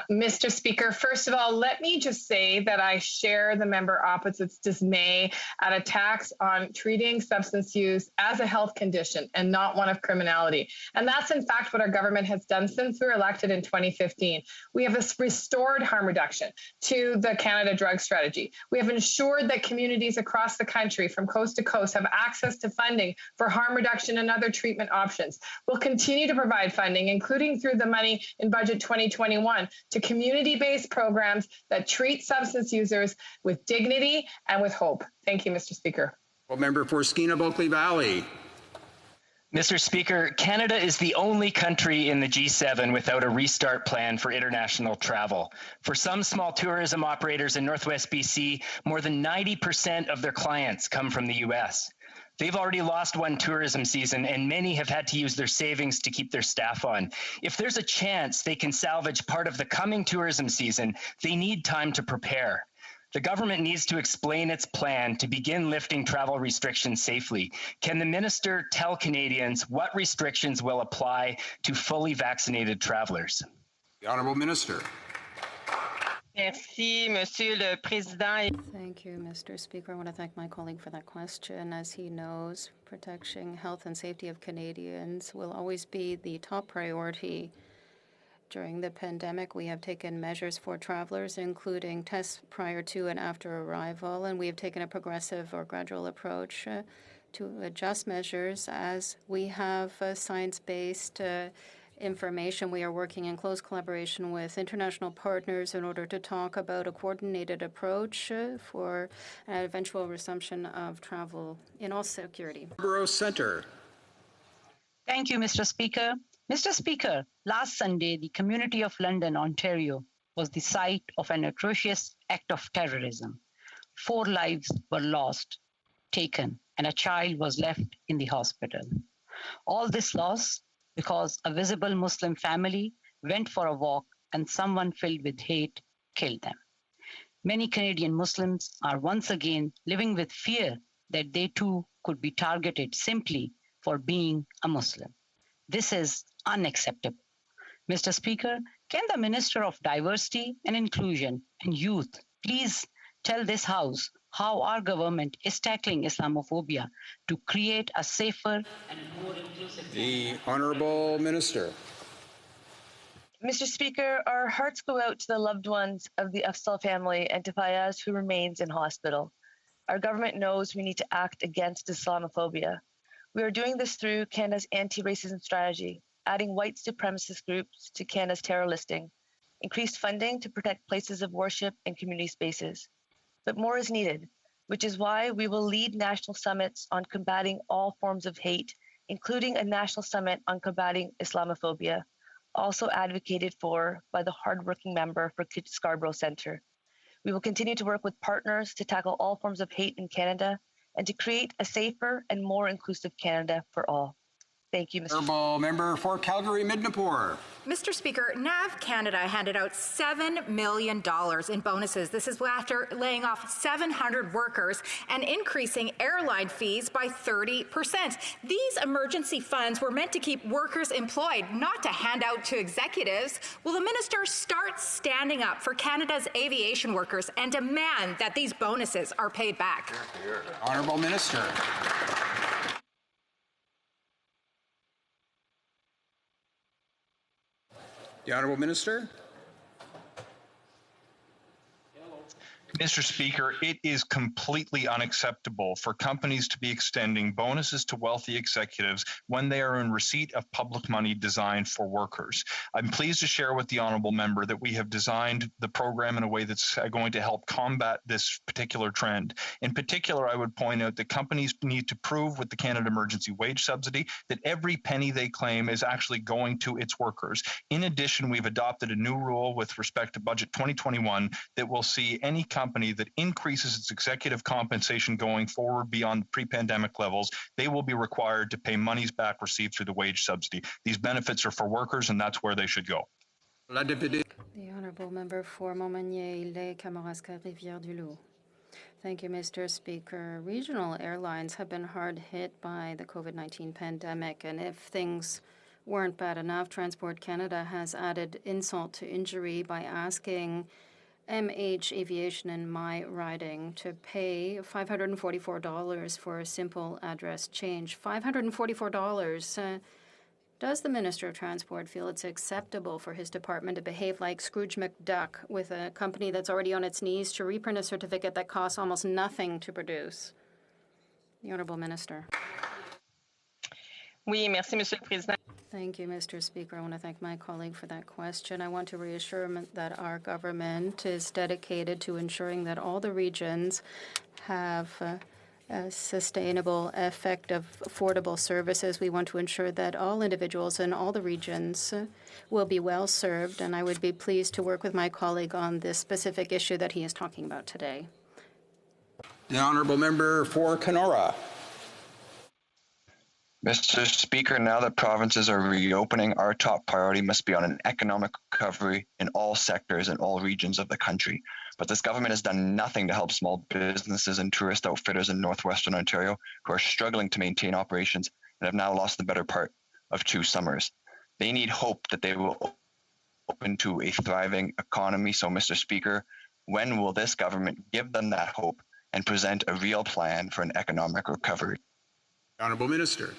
Mr. Speaker, first of all, let me just say that I share the member opposite's dismay at attacks on treating substance use as a health condition and not one of criminality. And that's in fact what our government has done since we were elected in 2015. We have restored harm reduction to the Canada drug strategy. We have ensured that communities across the country from coast to coast have access to funding for harm reduction and other treatment options. We'll continue to provide funding, including through the money in Budget 2021, to community-based programs that treat substance users with dignity and with hope. Thank you, Mr. Speaker. Well, member for Skeena-Bulkley Valley. Mr. Speaker, Canada is the only country in the G7 without a restart plan for international travel. For some small tourism operators in Northwest BC, more than 90% of their clients come from the U.S. They've already lost one tourism season, and many have had to use their savings to keep their staff on. If there's a chance they can salvage part of the coming tourism season, they need time to prepare. The government needs to explain its plan to begin lifting travel restrictions safely. Can the minister tell Canadians what restrictions will apply to fully vaccinated travelers? The Honourable Minister. Merci, Monsieur le Président. Thank you, Mr. Speaker. I want to thank my colleague for that question. As he knows, protecting health and safety of Canadians will always be the top priority. During the pandemic, we have taken measures for travelers, including tests prior to and after arrival, and we have taken a progressive or gradual approach to adjust measures as we have science-based information. We are working in close collaboration with international partners in order to talk about a coordinated approach for an eventual resumption of travel in all security. Borough Centre. Thank you, Mr. Speaker. Mr. Speaker, last Sunday, the community of London, Ontario, was the site of an atrocious act of terrorism. 4 lives were lost, taken, and a child was left in the hospital. All this loss because a visible Muslim family went for a walk and someone filled with hate killed them. Many Canadian Muslims are once again living with fear that they too could be targeted simply for being a Muslim. This is unacceptable. Mr. Speaker, can the Minister of Diversity and Inclusion and Youth please tell this House how our government is tackling Islamophobia to create a safer and more inclusive... The Honourable Minister. Mr. Speaker, our hearts go out to the loved ones of the Afzal family and to Fayaz, who remains in hospital. Our government knows we need to act against Islamophobia. We are doing this through Canada's anti-racism strategy, adding white supremacist groups to Canada's terror listing, increased funding to protect places of worship and community spaces. But more is needed, which is why we will lead national summits on combating all forms of hate, including a national summit on combating Islamophobia, also advocated for by the hardworking member for Scarborough Centre. We will continue to work with partners to tackle all forms of hate in Canada and to create a safer and more inclusive Canada for all. Thank you, Mr. Honourable member for Calgary-Midnapore. Mr. Speaker, NAV Canada handed out $7 million in bonuses. This is after laying off 700 workers and increasing airline fees by 30%. These emergency funds were meant to keep workers employed, not to hand out to executives. Will the minister start standing up for Canada's aviation workers and demand that these bonuses are paid back? Honourable Minister. The Honourable Minister. Mr. Speaker, it is completely unacceptable for companies to be extending bonuses to wealthy executives when they are in receipt of public money designed for workers. I'm pleased to share with the honourable member that we have designed the program in a way that's going to help combat this particular trend. In particular, I would point out that companies need to prove with the Canada Emergency Wage Subsidy that every penny they claim is actually going to its workers. In addition, we've adopted a new rule with respect to Budget 2021 that will see any company that increases its executive compensation going forward beyond pre-pandemic levels, they will be required to pay monies back received through the wage subsidy. These benefits are for workers, and that's where they should go. The Honourable Member for Montmagny-Les Kamouraska-Rivière-du-Loup. Thank you, Mr. Speaker. Regional airlines have been hard hit by the COVID-19 pandemic, and if things weren't bad enough, Transport Canada has added insult to injury by asking MH Aviation in my riding to pay $544 for a simple address change. $544. Does the Minister of Transport feel it's acceptable for his department to behave like Scrooge McDuck with a company that's already on its knees to reprint a certificate that costs almost nothing to produce? The Honourable Minister. Oui, merci, Monsieur le Président. Thank you, Mr. Speaker. I want to thank my colleague for that question. I want to reassure him that our government is dedicated to ensuring that all the regions have sustainable, effective, affordable services. We want to ensure that all individuals in all the regions will be well served, and I would be pleased to work with my colleague on this specific issue that he is talking about today. The Honourable Member for Kenora. Mr. Speaker, now that provinces are reopening, our top priority must be on an economic recovery in all sectors and all regions of the country. But this government has done nothing to help small businesses and tourist outfitters in northwestern Ontario who are struggling to maintain operations and have now lost the better part of 2 summers. They need hope that they will open to a thriving economy. So, Mr. Speaker, when will this government give them that hope and present a real plan for an economic recovery? Honourable Minister.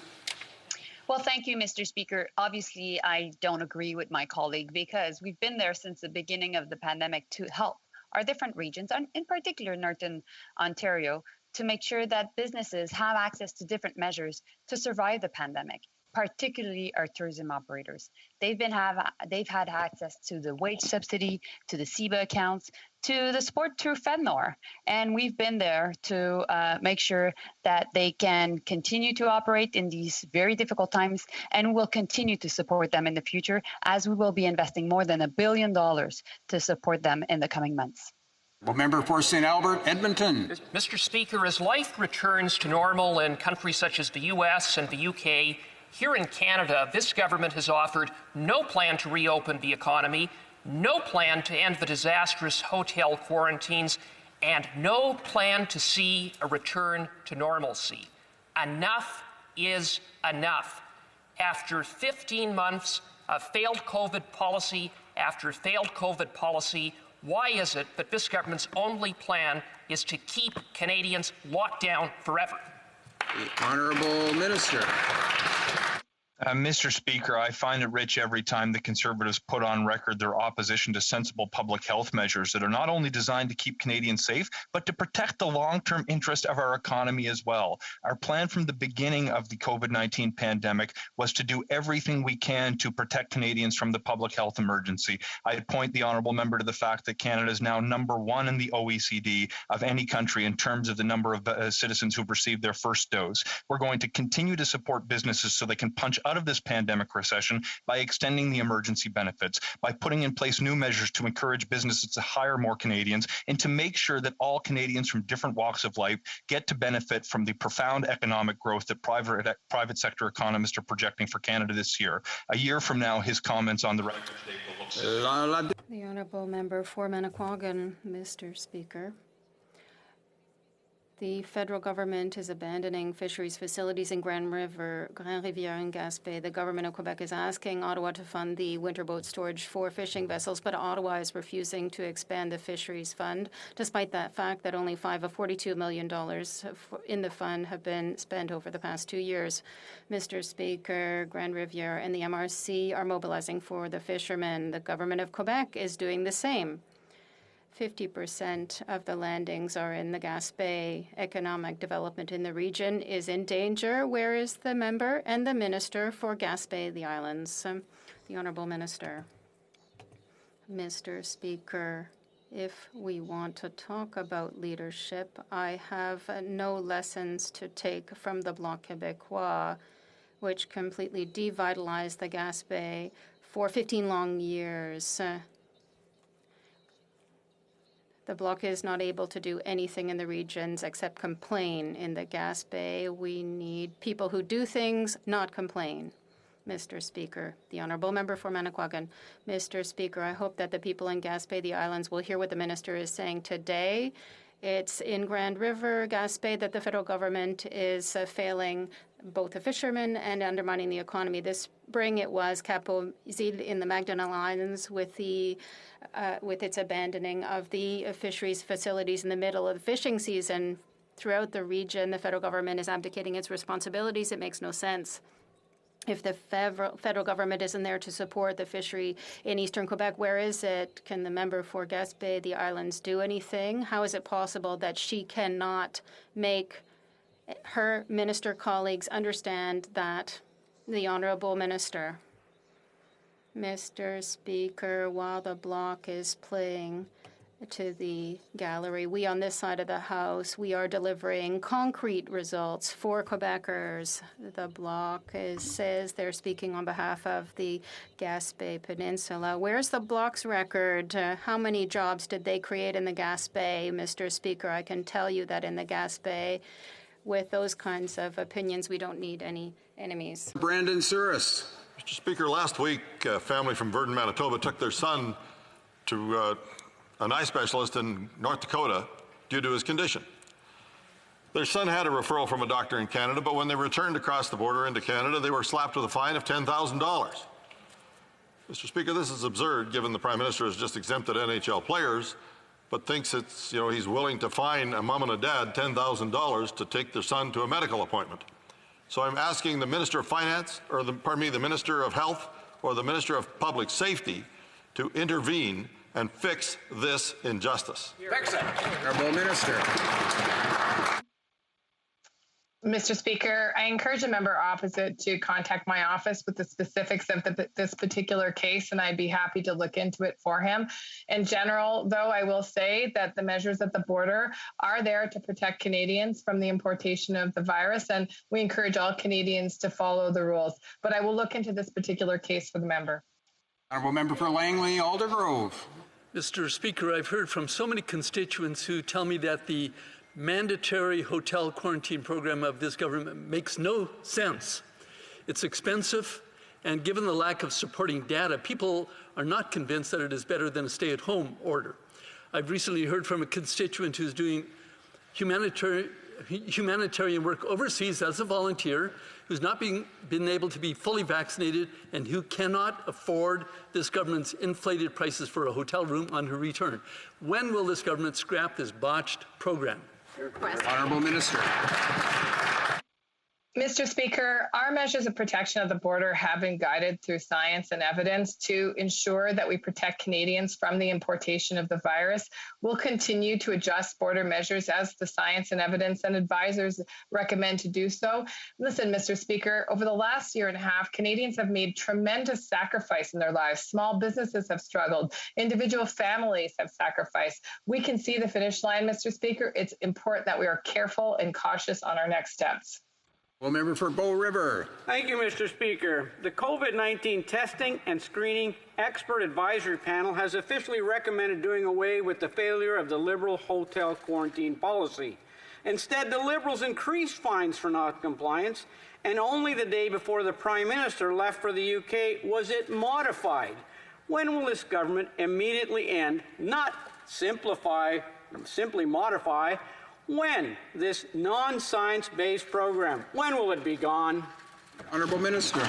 Well, thank you, Mr. Speaker. Obviously, I don't agree with my colleague because we've been there since the beginning of the pandemic to help our different regions, and in particular Northern Ontario, to make sure that businesses have access to different measures to survive the pandemic, particularly our tourism operators. They've had access to the wage subsidy, to the CEBA accounts, to the support through FedNor, and we've been there to make sure that they can continue to operate in these very difficult times, and we'll continue to support them in the future as we will be investing more than $1 billion to support them in the coming months. Well, member for St. Albert, Edmonton. Mr. Speaker, as life returns to normal in countries such as the US and the UK, here in Canada, this government has offered no plan to reopen the economy, no plan to end the disastrous hotel quarantines, and no plan to see a return to normalcy. Enough is enough. After 15 months of failed COVID policy after failed COVID policy, why is it that this government's only plan is to keep Canadians locked down forever? The Honourable Minister. Mr. Speaker, I find it rich every time the Conservatives put on record their opposition to sensible public health measures that are not only designed to keep Canadians safe, but to protect the long-term interest of our economy as well. Our plan from the beginning of the COVID-19 pandemic was to do everything we can to protect Canadians from the public health emergency. I'd point the honourable member to the fact that Canada is now #1 in the OECD of any country in terms of the number of citizens who've received their first dose. We're going to continue to support businesses so they can punch out of this pandemic recession by extending the emergency benefits, by putting in place new measures to encourage businesses to hire more Canadians, and to make sure that all Canadians from different walks of life get to benefit from the profound economic growth that private sector economists are projecting for Canada this year. A year from now, his comments on the record today will look similar. The Honourable Member for Manicouagan, Mr. Speaker. The federal government is abandoning fisheries facilities in Grand Rivière and Gaspé. The government of Quebec is asking Ottawa to fund the winter boat storage for fishing vessels, but Ottawa is refusing to expand the fisheries fund, despite that fact that only $5 of $42 million in the fund have been spent over the past 2 years. Mr. Speaker, Grand Rivière and the MRC are mobilizing for the fishermen. The government of Quebec is doing the same. 50% of the landings are in the Gaspé. Economic development in the region is in danger. Where is the member and the minister for Gaspé, the islands? The Honourable Minister. Mr. Speaker, if we want to talk about leadership, I have no lessons to take from the Bloc Québécois, which completely devitalized the Gaspé for 15 long years. The Bloc is not able to do anything in the regions except complain. In the Gaspé, we need people who do things, not complain. Mr. Speaker, the Honourable Member for Manicouagan. Mr. Speaker, I hope that the people in Gaspé, the islands, will hear what the minister is saying today. It's in Grand River, Gaspé, that the federal government is failing both the fishermen and undermining the economy. This spring, it was Cap-aux-Îles in the Magdalen Islands with its abandoning of the fisheries facilities in the middle of the fishing season. Throughout the region, the federal government is abdicating its responsibilities. It makes no sense. If the federal government isn't there to support the fishery in eastern Quebec, where is it? Can the member for Gaspé, the islands, do anything? How is it possible that she cannot make her minister colleagues understand that? The Honourable Minister. Mr. Speaker, while the Bloc is playing to the gallery, we on this side of the House, we are delivering concrete results for Quebecers. The Bloc says they're speaking on behalf of the Gaspé Peninsula. Where's the Bloc's record? How many jobs did they create in the Gaspé? Mr. Speaker, I can tell you that in the Gaspé, with those kinds of opinions, we don't need any enemies. Brandon Souris. Mr. Speaker, last week, a family from Virden, Manitoba took their son to an eye specialist in North Dakota due to his condition. Their son had a referral from a doctor in Canada, but when they returned across the border into Canada, they were slapped with a fine of $10,000. Mr. Speaker, this is absurd, given the Prime Minister has just exempted NHL players, but thinks it's, he's willing to fine a mom and a dad $10,000 to take their son to a medical appointment. So I'm asking the Minister of Finance, or the Minister of Health, or the Minister of Public Safety to intervene and fix this injustice. Fix it. Honourable Minister. Mr. Speaker, I encourage a member opposite to contact my office with the specifics of this particular case, and I'd be happy to look into it for him. In general, though, I will say that the measures at the border are there to protect Canadians from the importation of the virus, and we encourage all Canadians to follow the rules. But I will look into this particular case for the member. Honourable Member for Langley, Aldergrove. Mr. Speaker, I've heard from so many constituents who tell me that the mandatory hotel quarantine program of this government makes no sense. It's expensive, and given the lack of supporting data, people are not convinced that it is better than a stay-at-home order. I've recently heard from a constituent who's doing humanitarian work overseas as a volunteer, who's not been able to be fully vaccinated, and who cannot afford this government's inflated prices for a hotel room on her return. When will this government scrap this botched program? Honourable Minister. Mr. Speaker, our measures of protection of the border have been guided through science and evidence to ensure that we protect Canadians from the importation of the virus. We'll continue to adjust border measures as the science and evidence and advisors recommend to do so. Listen, Mr. Speaker, over the last year and a half, Canadians have made tremendous sacrifice in their lives. Small businesses have struggled. Individual families have sacrificed. We can see the finish line, Mr. Speaker. It's important that we are careful and cautious on our next steps. Well, member for Bow River. Thank you, Mr. Speaker. The COVID-19 Testing and Screening Expert Advisory Panel has officially recommended doing away with the failure of the Liberal hotel quarantine policy. Instead, the Liberals increased fines for non-compliance, and only the day before the Prime Minister left for the UK was it modified. When will this government immediately end, not simplify, simply modify, when this non-science-based program, when will it be gone? Honourable Minister.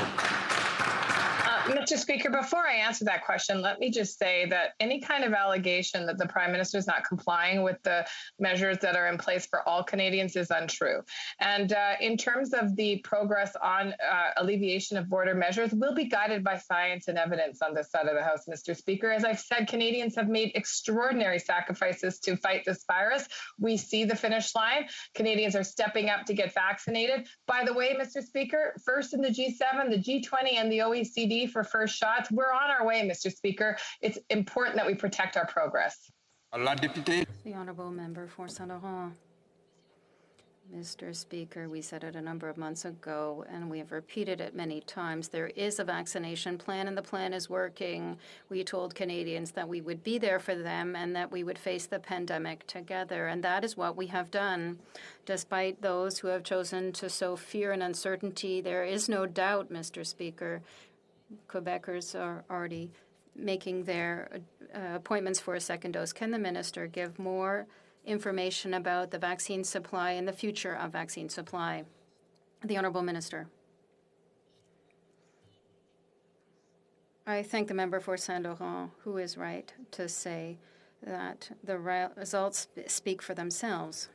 Mr. Speaker, before I answer that question, let me just say that any kind of allegation that the Prime Minister is not complying with the measures that are in place for all Canadians is untrue. And in terms of the progress on alleviation of border measures, we'll be guided by science and evidence on this side of the House, Mr. Speaker. As I've said, Canadians have made extraordinary sacrifices to fight this virus. We see the finish line. Canadians are stepping up to get vaccinated. By the way, Mr. Speaker, first in the G7, the G20, and the OECD for first shots. We're on our way, Mr. Speaker. It's important that we protect our progress. The Honourable Member for Saint Laurent. Mr. Speaker, we said it a number of months ago, and we have repeated it many times. There is a vaccination plan, and the plan is working. We told Canadians that we would be there for them and that we would face the pandemic together, and that is what we have done. Despite those who have chosen to sow fear and uncertainty, there is no doubt, Mr. Speaker, Quebecers are already making their appointments for a second dose. Can the minister give more information about the vaccine supply and the future of vaccine supply? The Honourable Minister. I thank the member for Saint Laurent, who is right to say that the results speak for themselves.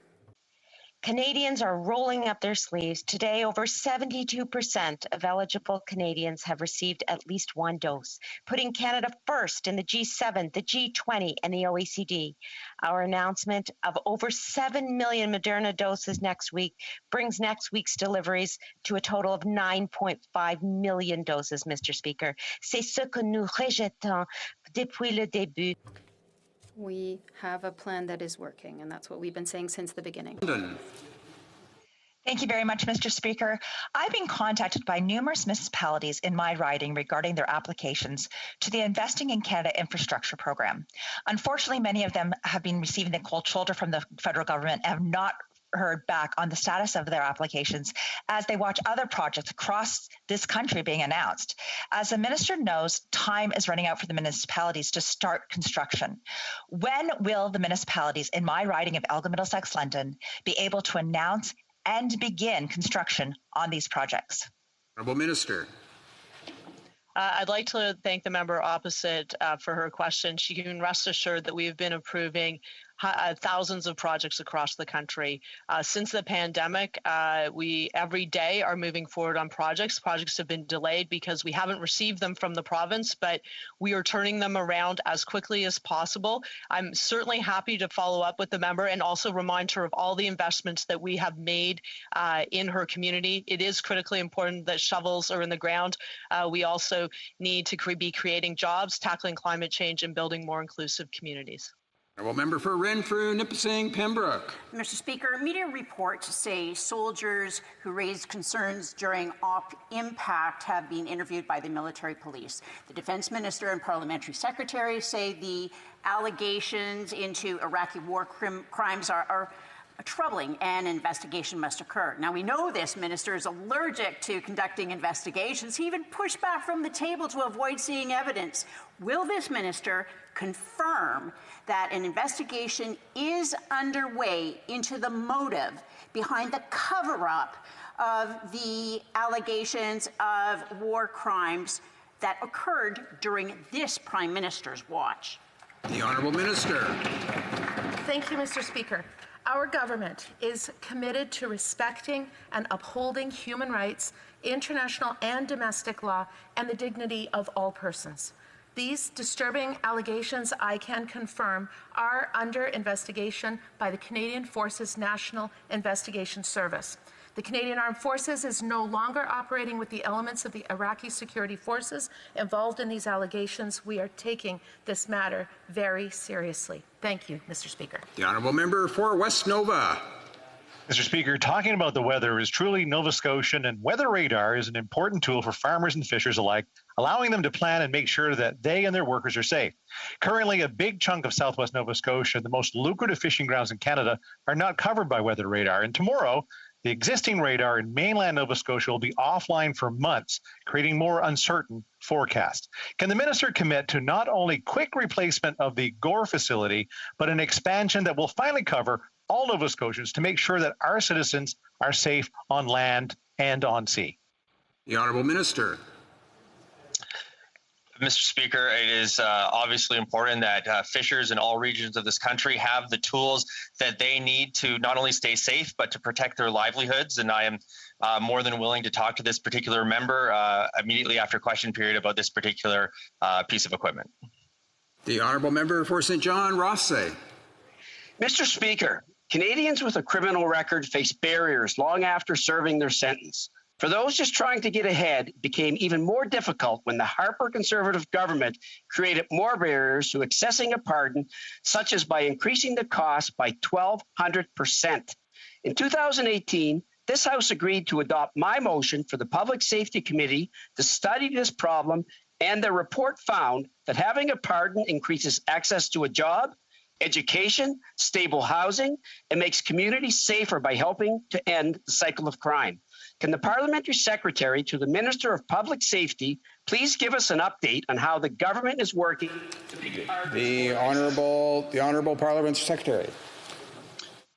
Canadians are rolling up their sleeves. Today, over 72% of eligible Canadians have received at least one dose, putting Canada first in the G7, the G20, and the OECD. Our announcement of over 7 million Moderna doses next week brings next week's deliveries to a total of 9.5 million doses, Mr. Speaker. C'est ce que nous rejetons depuis le début. We have a plan that is working, and that's what we've been saying since the beginning. Thank you very much, Mr. Speaker. I've been contacted by numerous municipalities in my riding regarding their applications to the Investing in Canada Infrastructure Program. Unfortunately, many of them have been receiving the cold shoulder from the federal government and have not heard back on the status of their applications as they watch other projects across this country being announced. As the minister knows, time is running out for the municipalities to start construction. When will the municipalities in my riding of Elgin, Middlesex, London be able to announce and begin construction on these projects? Honourable Minister. I'd like to thank the member opposite for her question. She can rest assured that we have been approving thousands of projects across the country. Since the pandemic, we every day are moving forward on projects. Projects have been delayed because we haven't received them from the province, but we are turning them around as quickly as possible. I'm certainly happy to follow up with the member and also remind her of all the investments that we have made in her community. It is critically important that shovels are in the ground. We also need to be creating jobs, tackling climate change, and building more inclusive communities. Honourable Member for Renfrew, Nipissing, Pembroke. Mr. Speaker, media reports say soldiers who raised concerns during Op Impact have been interviewed by the military police. The Defence Minister and Parliamentary Secretary say the allegations into Iraqi war crimes are troubling and an investigation must occur. Now, we know this minister is allergic to conducting investigations. He even pushed back from the table to avoid seeing evidence. Will this minister confirm that an investigation is underway into the motive behind the cover-up of the allegations of war crimes that occurred during this Prime Minister's watch? The Honourable Minister. Thank you, Mr. Speaker. Our government is committed to respecting and upholding human rights, international and domestic law, and the dignity of all persons. These disturbing allegations, I can confirm, are under investigation by the Canadian Forces National Investigation Service. The Canadian Armed Forces is no longer operating with the elements of the Iraqi security forces involved in these allegations. We are taking this matter very seriously. Thank you, Mr. Speaker. The Honourable Member for West Nova. Mr. Speaker, talking about the weather is truly Nova Scotian, and weather radar is an important tool for farmers and fishers alike, allowing them to plan and make sure that they and their workers are safe. Currently, a big chunk of southwest Nova Scotia, the most lucrative fishing grounds in Canada, are not covered by weather radar. And tomorrow, the existing radar in mainland Nova Scotia will be offline for months, creating more uncertain forecasts. Can the minister commit to not only quick replacement of the Gore facility, but an expansion that will finally cover all Nova Scotians to make sure that our citizens are safe on land and on sea? The Honourable Minister. Mr. Speaker, it is obviously important that fishers in all regions of this country have the tools that they need to not only stay safe, but to protect their livelihoods. And I am more than willing to talk to this particular member immediately after question period about this particular piece of equipment. The Honourable Member for St. John, Rothsay. Mr. Speaker, Canadians with a criminal record face barriers long after serving their sentence. For those just trying to get ahead, it became even more difficult when the Harper Conservative government created more barriers to accessing a pardon, such as by increasing the cost by 1,200%. In 2018, this House agreed to adopt my motion for the Public Safety Committee to study this problem, and the report found that having a pardon increases access to a job, education, stable housing, and makes communities safer by helping to end the cycle of crime. Can the Parliamentary Secretary to the Minister of Public Safety please give us an update on how the government is working to make the Honourable Parliamentary Secretary.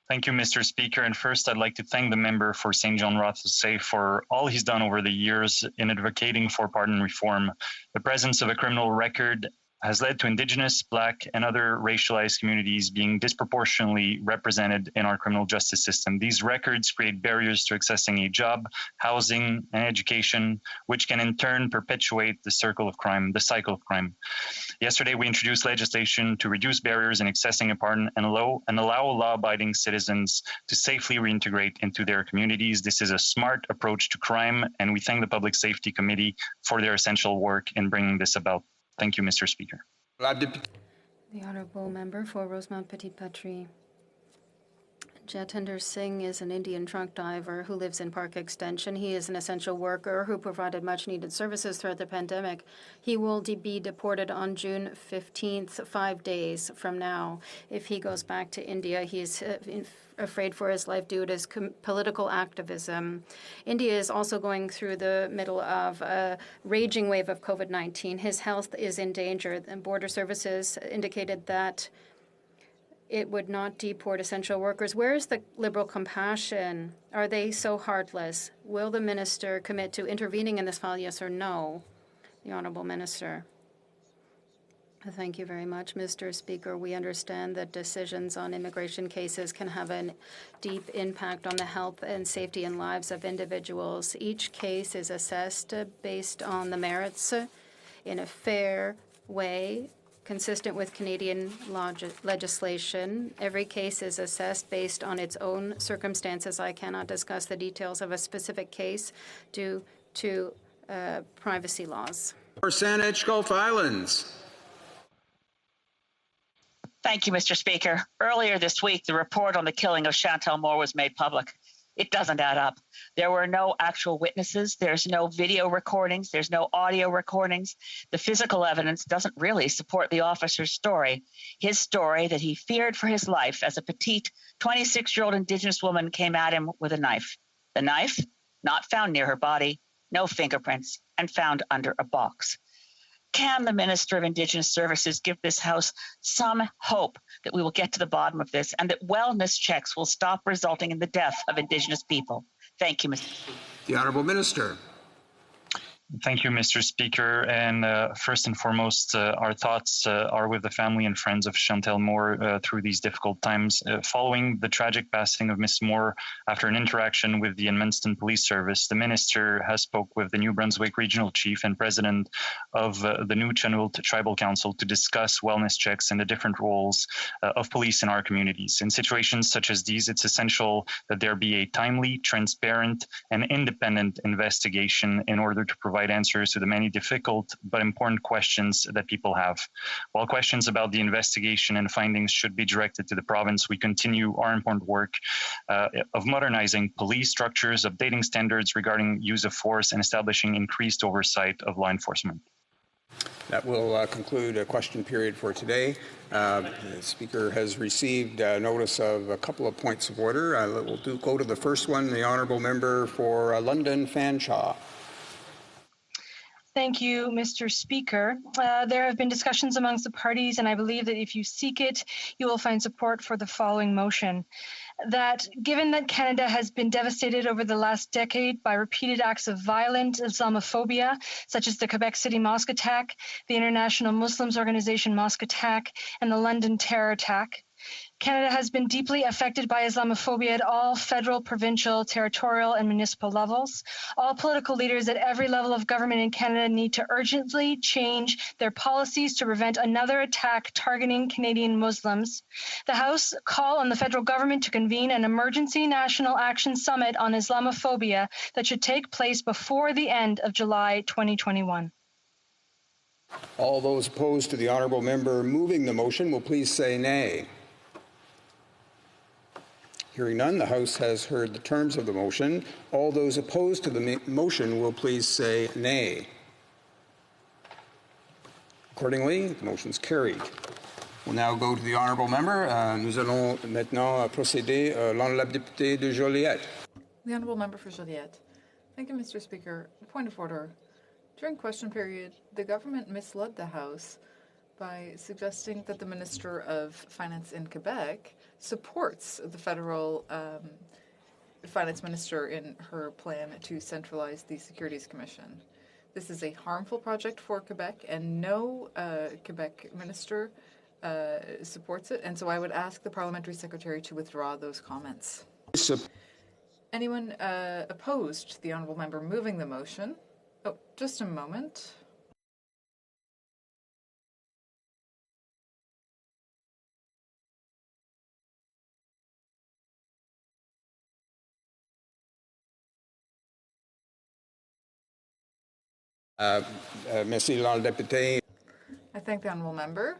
Thank you, Mr. Speaker. And first, I'd like to thank the member for St. John Rothsay for all he's done over the years in advocating for pardon reform. The presence of a criminal record has led to Indigenous, Black, and other racialized communities being disproportionately represented in our criminal justice system. These records create barriers to accessing a job, housing, and education, which can in turn perpetuate the cycle of crime. Yesterday, we introduced legislation to reduce barriers in accessing a pardon and allow law-abiding citizens to safely reintegrate into their communities. This is a smart approach to crime, and we thank the Public Safety Committee for their essential work in bringing this about. Thank you, Mr. Speaker. The Honourable Member for Rosemount Petit Patrie. Jatinder Singh is an Indian truck driver who lives in Park Extension. He is an essential worker who provided much-needed services throughout the pandemic. He will be deported on June 15th, 5 days from now. If he goes back to India, he is afraid for his life due to his political activism. India is also going through the middle of a raging wave of COVID-19. His health is in danger. And Border Services indicated that it would not deport essential workers. Where is the Liberal compassion? Are they so heartless? Will the minister commit to intervening in this file, yes or no? The Honourable Minister. Thank you very much, Mr. Speaker. We understand that decisions on immigration cases can have a deep impact on the health and safety and lives of individuals. Each case is assessed based on the merits in a fair way, consistent with Canadian legislation. Every case is assessed based on its own circumstances. I cannot discuss the details of a specific case due to privacy laws. For Saanich, Gulf Islands. Thank you, Mr. Speaker. Earlier this week, the report on the killing of Chantal Moore was made public. It doesn't add up. There were no actual witnesses. There's no video recordings. There's no audio recordings. The physical evidence doesn't really support the officer's story. His story that he feared for his life as a petite 26-year-old Indigenous woman came at him with a knife. The knife, not found near her body, no fingerprints, and found under a box. Can the Minister of Indigenous Services give this House some hope that we will get to the bottom of this and that wellness checks will stop resulting in the death of Indigenous people? Thank you, Mr. Speaker. The Honourable Minister. Thank you, Mr. Speaker. And first and foremost, our thoughts are with the family and friends of Chantal Moore through these difficult times. Following the tragic passing of Ms. Moore after an interaction with the Edmundston Police Service, the Minister has spoke with the New Brunswick Regional Chief and President of the New Chenwilt Tribal Council to discuss wellness checks and the different roles of police in our communities. In situations such as these, it's essential that there be a timely, transparent, and independent investigation in order to provide provide answers to the many difficult but important questions that people have. While questions about the investigation and findings should be directed to the province, we continue our important work of modernizing police structures, updating standards regarding use of force, and establishing increased oversight of law enforcement. That will conclude a question period for today. The Speaker has received notice of a couple of points of order. We'll go to the first one, the Honourable Member for London Fanshawe. Thank you, Mr. Speaker. There have been discussions amongst the parties, and I believe that if you seek it, you will find support for the following motion. That given that Canada has been devastated over the last decade by repeated acts of violent Islamophobia, such as the Quebec City mosque attack, the International Muslims Organization mosque attack, and the London terror attack, Canada has been deeply affected by Islamophobia at all federal, provincial, territorial, and municipal levels. All political leaders at every level of government in Canada need to urgently change their policies to prevent another attack targeting Canadian Muslims. The House call on the federal government to convene an emergency national action summit on Islamophobia that should take place before the end of July 2021. All those opposed to the Honourable Member moving the motion will please say nay. Hearing none, the House has heard the terms of the motion. All those opposed to the motion will please say nay. Accordingly, the motion is carried. We'll now go to the Honourable Member. Nous allons maintenant procéder à l'Honourable Député de Joliette. The Honourable Member for Joliette. Thank you, Mr. Speaker. Point of order. During question period, the government misled the House by suggesting that the Minister of Finance in Quebec supports the federal finance minister in her plan to centralize the Securities Commission. This is a harmful project for Quebec, and no Quebec minister supports it, and so I would ask the Parliamentary Secretary to withdraw those comments. Anyone opposed to the Honourable Member moving the motion? Oh, just a moment. Merci, l'Honourable Député. I thank the Honourable Member.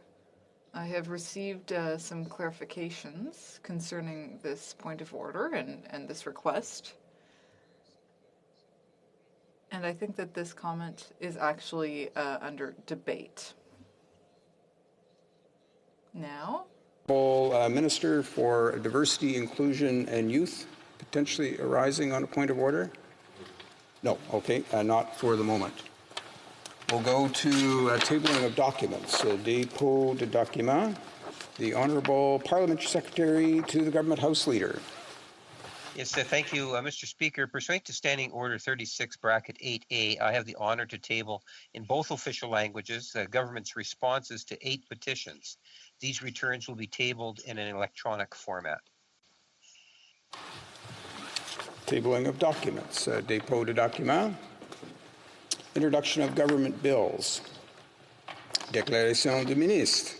I have received some clarifications concerning this point of order and this request. And I think that this comment is actually under debate. Now? Minister for Diversity, Inclusion and Youth, potentially arising on a point of order? No, okay, not for the moment. We'll go to tabling of documents, dépôt de documents. The Honourable Parliamentary Secretary to the Government House Leader. Yes, thank you, Mr. Speaker. Pursuant to Standing Order 36, bracket 8A, I have the honor to table in both official languages the government's responses to 8 petitions. These returns will be tabled in an electronic format. Tabling of documents, dépôt de documents. Introduction of government bills. Déclaration du ministre.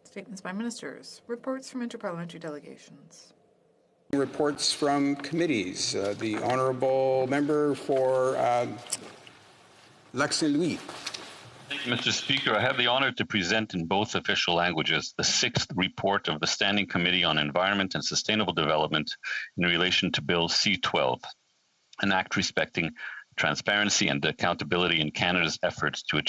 Statements by ministers. Reports from interparliamentary delegations. Reports from committees. The Honourable Member for Lac Saint-Louis. Mr. Speaker, I have the honor to present in both official languages the 6th report of the Standing Committee on Environment and Sustainable Development in relation to Bill C-12, an act respecting transparency and accountability in Canada's efforts to achieve